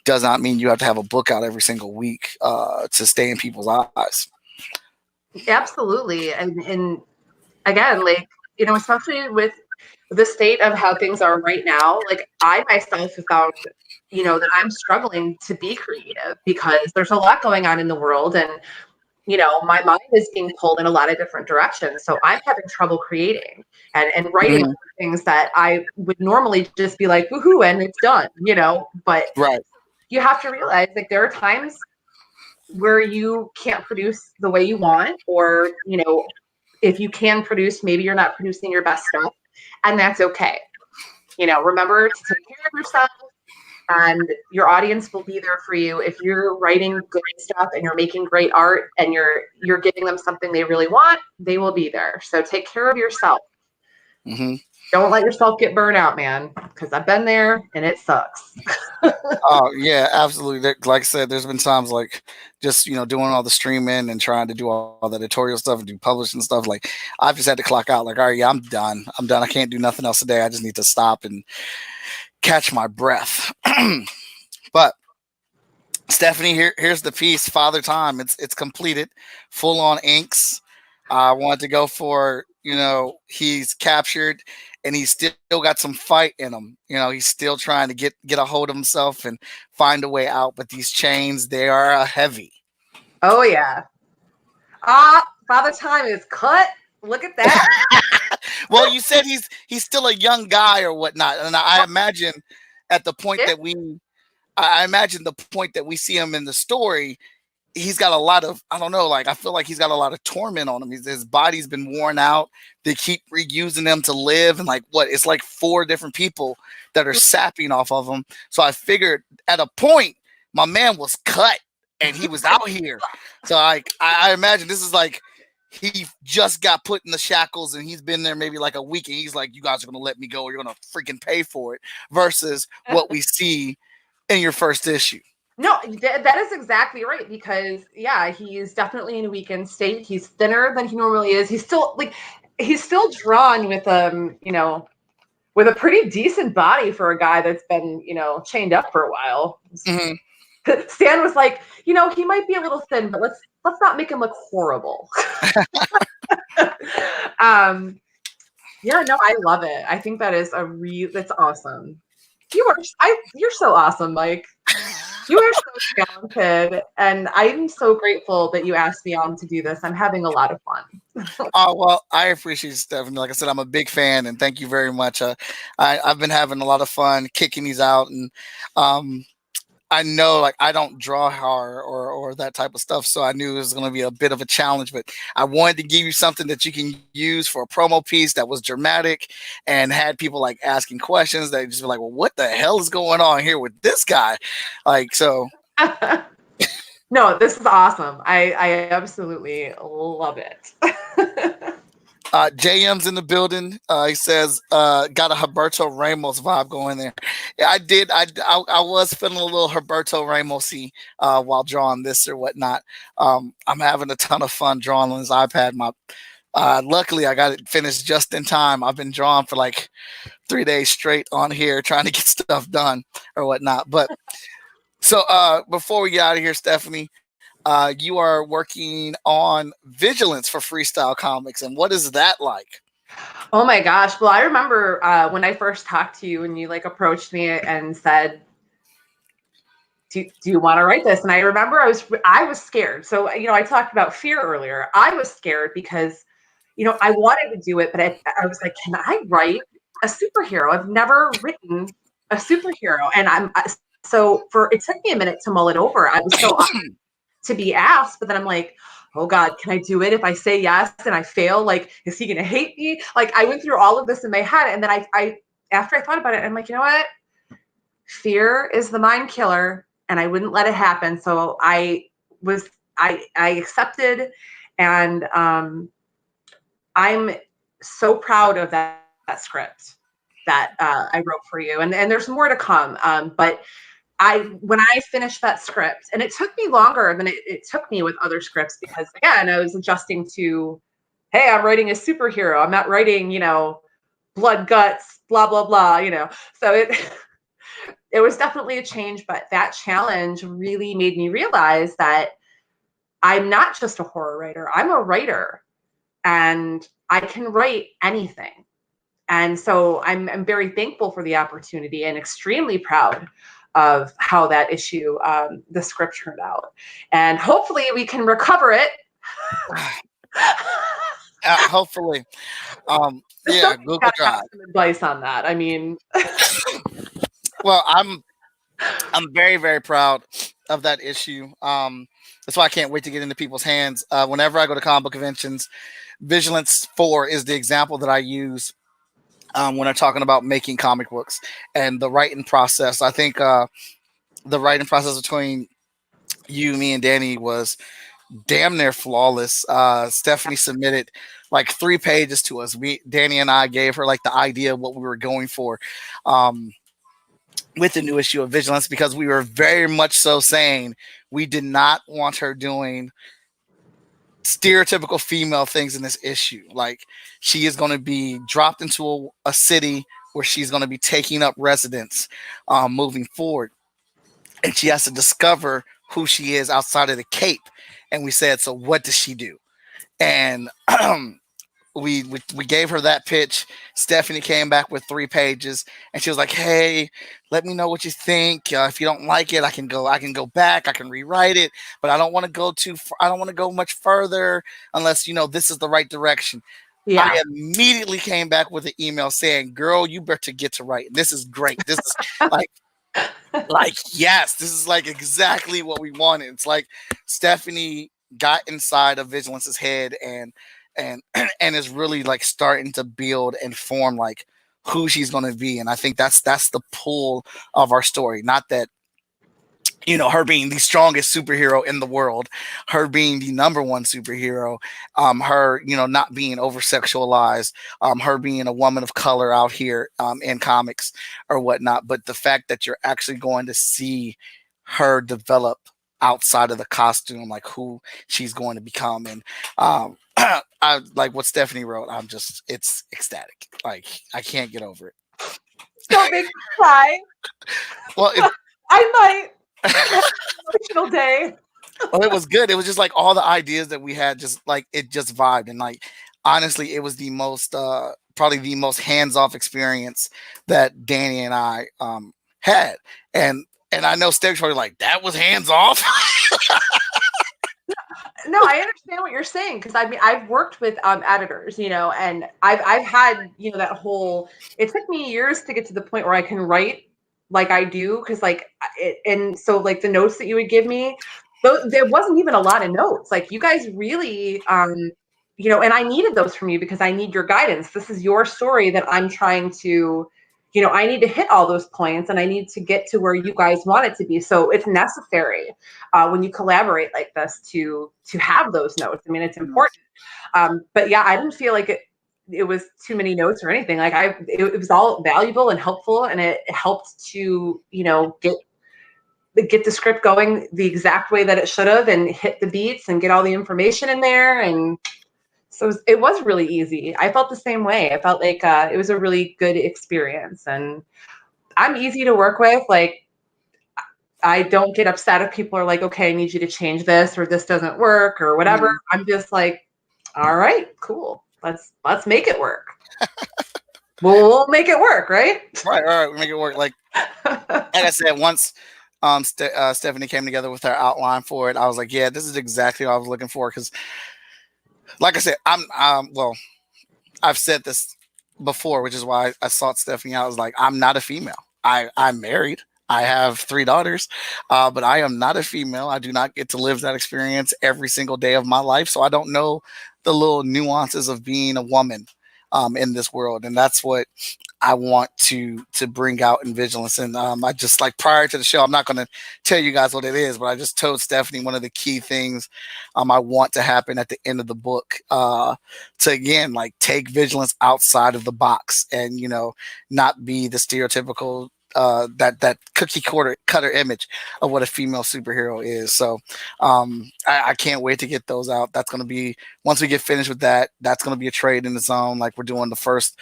does not mean you have to have a book out every single week to stay in people's eyes. Absolutely. And again, like, especially with the state of how things are right now, like I myself have found, that I'm struggling to be creative because there's a lot going on in the world, and my mind is being pulled in a lot of different directions. So I'm having trouble creating and writing Mhm. things that I would normally just be like, woohoo, and it's done, but Right. you have to realize like there are times where you can't produce the way you want, or, if you can produce, maybe you're not producing your best stuff, and that's okay. Remember to take care of yourself, and your audience will be there for you. If you're writing good stuff and you're making great art and you're giving them something they really want, they will be there. So take care of yourself. Hmm. Don't let yourself get burned out, man, because I've been there and it sucks. Oh yeah, absolutely. Like I said, there's been times like just doing all the streaming and trying to do all the editorial stuff and do publishing stuff. Like I've just had to clock out. Like, all right, yeah, I'm done. I'm done. I can't do nothing else today. I just need to stop and catch my breath. But Stephanie, here's the piece, Father Time. It's completed, full on inks. I wanted to go for, he's captured and he's still got some fight in him. He's still trying to get a hold of himself and find a way out. But these chains, they are heavy. Oh yeah. Father Time is cut. Look at that. Well, you said he's still a young guy or whatnot, and I imagine at the point that I imagine the point that we see him in the story, he's got a lot of, I don't know, like I feel like he's got a lot of torment on him. His body's been worn out. They keep reusing him to live, and like it's like 4 different people that are sapping off of him. So I figured at a point my man was cut and he was out here. So I imagine this is like he just got put in the shackles and he's been there maybe like a week and he's like, you guys are gonna let me go or you're gonna freaking pay for it, versus what we see in your first issue. No, that is exactly right, because yeah, he's definitely in a weakened state. He's thinner than he normally is. He's still drawn with with a pretty decent body for a guy that's been, chained up for a while. Mm-hmm. Stan was like, he might be a little thin, but let's not make him look horrible. Yeah, no, I love it. I think that is that's awesome. You're so awesome, Mike. You are so talented, and I'm so grateful that you asked me on to do this. I'm having a lot of fun. Oh, well, I appreciate it, Stephanie. Like I said, I'm a big fan, and thank you very much. I've been having a lot of fun kicking these out, and I know like I don't draw hard or that type of stuff, so I knew it was going to be a bit of a challenge. But I wanted to give you something that you can use for a promo piece that was dramatic and had people like asking questions that just be like, "Well, what the hell is going on here with this guy?" Like so. No, this is awesome. I absolutely love it. JM's in the building. He says, got a Humberto Ramos vibe going there. Yeah, I did. I was feeling a little Humberto Ramos-y while drawing this or whatnot. I'm having a ton of fun drawing on his iPad. Luckily, I got it finished just in time. I've been drawing for like 3 days straight on here trying to get stuff done or whatnot. But so before we get out of here, Stephanie, you are working on Vigilance for Freestyle Comics, and what is that like? Oh my gosh! Well, I remember when I first talked to you and you like approached me and said, "Do you want to write this?" And I remember I was scared. So I talked about fear earlier. I was scared because I wanted to do it, but I was like, "Can I write a superhero? I've never written a superhero," and it took me a minute to mull it over. I was so to be asked, but then I'm like, oh God, can I do it? If I say yes and I fail, like, is he going to hate me? Like, I went through all of this in my head. And then I after I thought about it, I'm like, you know what? Fear is the mind killer, and I wouldn't let it happen. So I accepted, and I'm so proud of that script that I wrote for you. And there's more to come. But when I finished that script, and it took me longer than it took me with other scripts, because again, I was adjusting to, hey, I'm writing a superhero. I'm not writing, blood, guts, blah, blah, blah, So it was definitely a change, but that challenge really made me realize that I'm not just a horror writer. I'm a writer, and I can write anything. And so I'm very thankful for the opportunity and extremely proud of how that issue, the script turned out. And hopefully we can recover it. Hopefully. Yeah, Google Drive. Some advice on that. I mean, well, I'm very, very proud of that issue. That's why I can't wait to get into people's hands. Whenever I go to comic book conventions, Vigilance 4 is the example that I use when I'm talking about making comic books and the writing process. I think the writing process between you, me, and Danny was damn near flawless. Stephanie submitted like 3 pages to us. Danny and I gave her like the idea of what we were going for. With the new issue of Vigilance, because we were very much so saying we did not want her doing stereotypical female things in this issue. Like, she is going to be dropped into a city where she's going to be taking up residence moving forward, and she has to discover who she is outside of the Cape. And we said, so what does she do? And we gave her that pitch. Stephanie came back with 3 pages, and she was like, "Hey, let me know what you think. If you don't like it, I can go back. I can rewrite it, but I don't want to go I don't want to go much further unless this is the right direction." Yeah. I immediately came back with an email saying, "Girl, you better get to writing. This is great. This is like yes, this is like exactly what we wanted." It's like Stephanie got inside of Vigilance's head and is really like starting to build and form like who she's going to be. And I think that's the pull of our story. Not that her being the strongest superhero in the world, her being the number one superhero, her not being over sexualized, her being a woman of color out here in comics or whatnot, but the fact that you're actually going to see her develop outside of the costume, like who she's going to become. And I like what Stephanie wrote. It's ecstatic. Like, I can't get over it. Don't make me cry. Well, I might. Emotional day. Well, it was good. It was just like all the ideas that we had, just like it just vibed. And like, honestly, it was the most probably the most hands-off experience that Danny and I had. And I know Stephanie's probably like, that was hands-off. No, I understand what you're saying, because I mean, I've worked with editors, and I've had that whole. It took me years to get to the point where I can write like I do, because and so like the notes that you would give me, there wasn't even a lot of notes. Like, you guys really, and I needed those from you because I need your guidance. This is your story that I'm trying to. I need to hit all those points, and I need to get to where you guys want it to be. So it's necessary when you collaborate like this to have those notes. I mean, it's important. But yeah, I didn't feel like it was too many notes or anything. Like, it was all valuable and helpful, and it helped to get the script going the exact way that it should have, and hit the beats and get all the information in there. And so it was really easy. I felt the same way. I felt like it was a really good experience, and I'm easy to work with. Like, I don't get upset if people are like, okay, I need you to change this, or this doesn't work, or whatever. I'm just like, all right, cool. Let's make it work. We'll make it work, right? Right. We make it work. Like I said, once Stephanie came together with her outline for it, I was like, yeah, this is exactly what I was looking for. Because like I said, I've said this before, which is why I sought Stephanie out. I was like, I'm not a female. I'm married. I have 3 daughters, but I am not a female. I do not get to live that experience every single day of my life. So I don't know the little nuances of being a woman in this world. And that's what I want to bring out in Vigilance. And I just, like, prior to the show, I'm not going to tell you guys what it is, but I just told Stephanie one of the key things I want to happen at the end of the book to, again, like, take Vigilance outside of the box and, not be the stereotypical that cookie cutter image of what a female superhero is. So I can't wait to get those out. That's going to be, once we get finished with that, that's going to be a trade in its own. Like, we're doing the first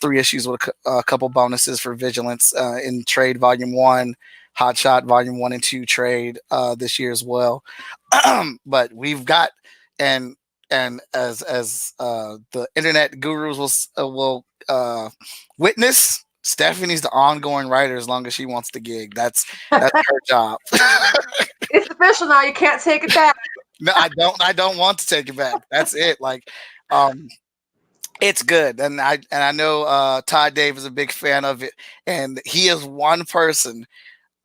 3 issues with a couple bonuses for Vigilance in trade volume 1. Hot Shot Volume 1 and 2 trade this year as well. But we've got and as the internet gurus will witness, Stephanie's the ongoing writer as long as she wants the gig. That's her job. It's official now. You can't take it back. No, I don't want to take it back. That's it. Like, it's good, and I know Todd Dave is a big fan of it, and he is one person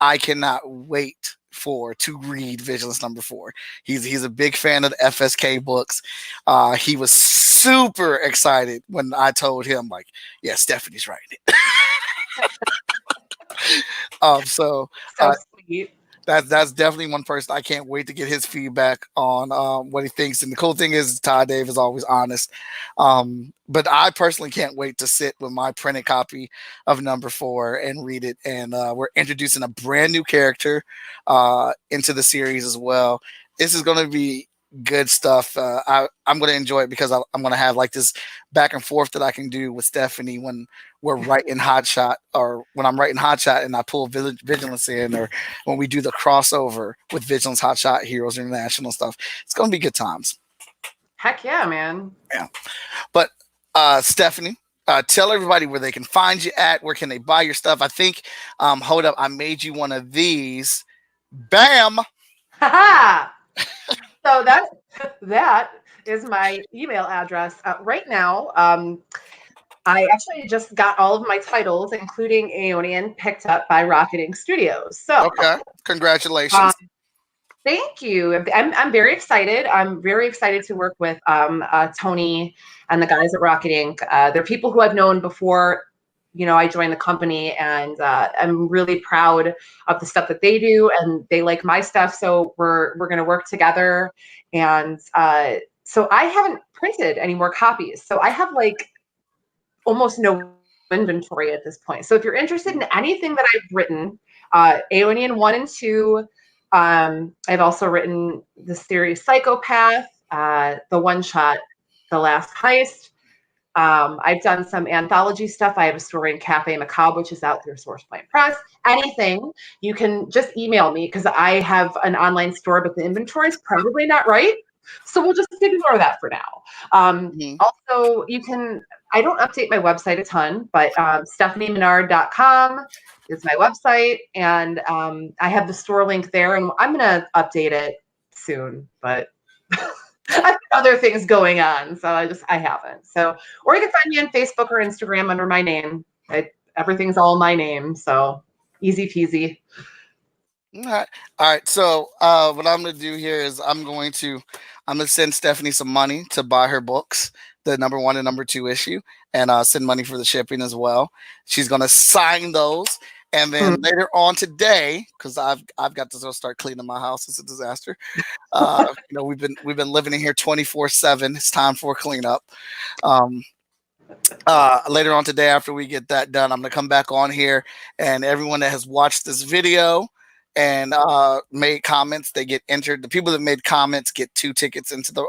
I cannot wait for to read Vigilance #4. He's a big fan of the FSK books. He was super excited when I told him, like, yeah, Stephanie's writing it. So Sweet. That's definitely one person I can't wait to get his feedback on what he thinks. And the cool thing is Todd Dave is always honest. But I personally can't wait to sit with my printed copy of #4 and read it. And we're introducing a brand new character into the series as well. This is going to be good stuff. I'm going to enjoy it because I'm going to have like this back and forth that I can do with Stephanie when we're writing Hot Shot, or when I'm writing Hot Shot and I pull Vigilance in, or when we do the crossover with Vigilance, Hot Shot, Heroes International stuff. It's going to be good times. Heck yeah, man. Yeah. But Stephanie, tell everybody where they can find you at. Where can they buy your stuff? I think, hold up, I made you one of these. Bam! Ha So that is my email address. Right now, I actually just got all of my titles, including Aeonian, picked up by Rocketing Studios. So, okay, congratulations. Thank you. I'm very excited. I'm very excited to work with Tony and the guys at Rocket Inc. They're people who I've known before, I joined the company, and I'm really proud of the stuff that they do, and they like my stuff. So we're going to work together. And so I haven't printed any more copies. So I have like almost no inventory at this point. So if you're interested in anything that I've written, Aeonian 1 and 2, I've also written the series Psychopath, the one-shot, The Last Heist. I've done some anthology stuff. I have a story in Cafe Macabre, which is out through SourcePoint Press. Anything, you can just email me because I have an online store, but the inventory is probably not right. So we'll just ignore that for now. Also, I don't update my website a ton, but StefaniManard.com is my website, and I have the store link there, and I'm going to update it soon, but I have other things going on, so I haven't. So, or you can find me on Facebook or Instagram under my name. Everything's all my name, so easy peasy. All right. So what I'm going to do here is I'm going to send Stephanie some money to buy her books, the #1 and #2 issue, and send money for the shipping as well. She's going to sign those. And then later on today, because I've got to start cleaning my house. It's a disaster. We've been living in here 24/7. It's time for cleanup. Later on today, after we get that done, I'm gonna come back on here, and everyone that has watched this video and made comments, they get entered. The people that made comments get 2 tickets into the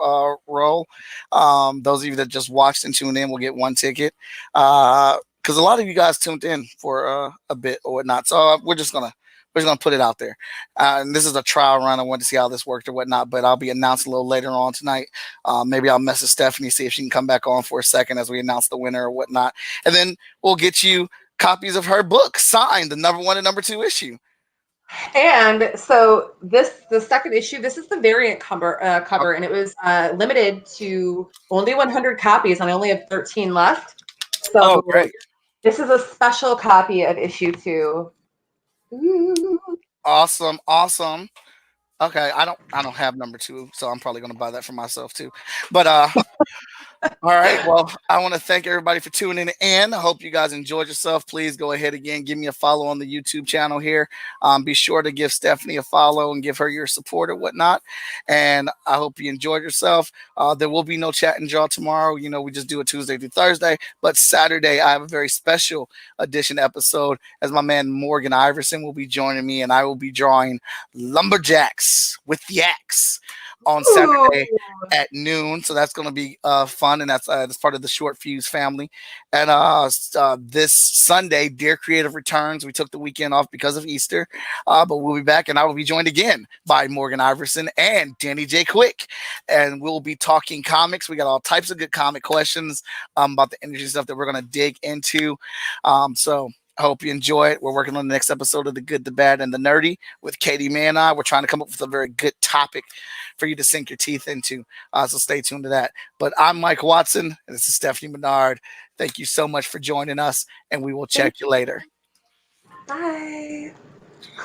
roll. Those of you that just watched and tuned in will get 1 ticket. Because a lot of you guys tuned in for a bit or whatnot. So we're just gonna put it out there. And this is a trial run. I wanted to see how this worked or whatnot, but I'll be announced a little later on tonight. Maybe I'll message Stephanie, see if she can come back on for a second as we announce the winner or whatnot. And then we'll get you copies of her book signed, the #1 and #2 issue. And so the second issue, this is the variant cover, and it was limited to only 100 copies, and I only have 13 left. So great. This is a special copy of issue 2. Ooh. Awesome. Okay, I don't have #2, so I'm probably gonna buy that for myself too. But all right. Well, I want to thank everybody for tuning in. I hope you guys enjoyed yourself. Please go ahead again, give me a follow on the YouTube channel here. Be sure to give Stephanie a follow and give her your support or whatnot. And I hope you enjoyed yourself. There will be no chat and draw tomorrow. We just do it Tuesday through Thursday. But Saturday, I have a very special edition episode as my man Morgan Iverson will be joining me, and I will be drawing Lumberjacks with the Axe. on Saturday at noon. So that's going to be fun, and that's part of the Short Fuse family. And this Sunday, Dear Creative returns. We took the weekend off because of Easter, but we'll be back, and I will be joined again by Morgan Iverson and Danny J. Quick, and we'll be talking comics. We got all types of good comic questions about the industry stuff that we're going to dig into. So I hope you enjoy it. We're working on the next episode of The Good, the Bad, and the Nerdy with Katie Manard. We're trying to come up with a very good topic for you to sink your teeth into. So stay tuned to that. But I'm Mike Watson, and this is Stefani Manard. Thank you so much for joining us, and we will check you later. Bye.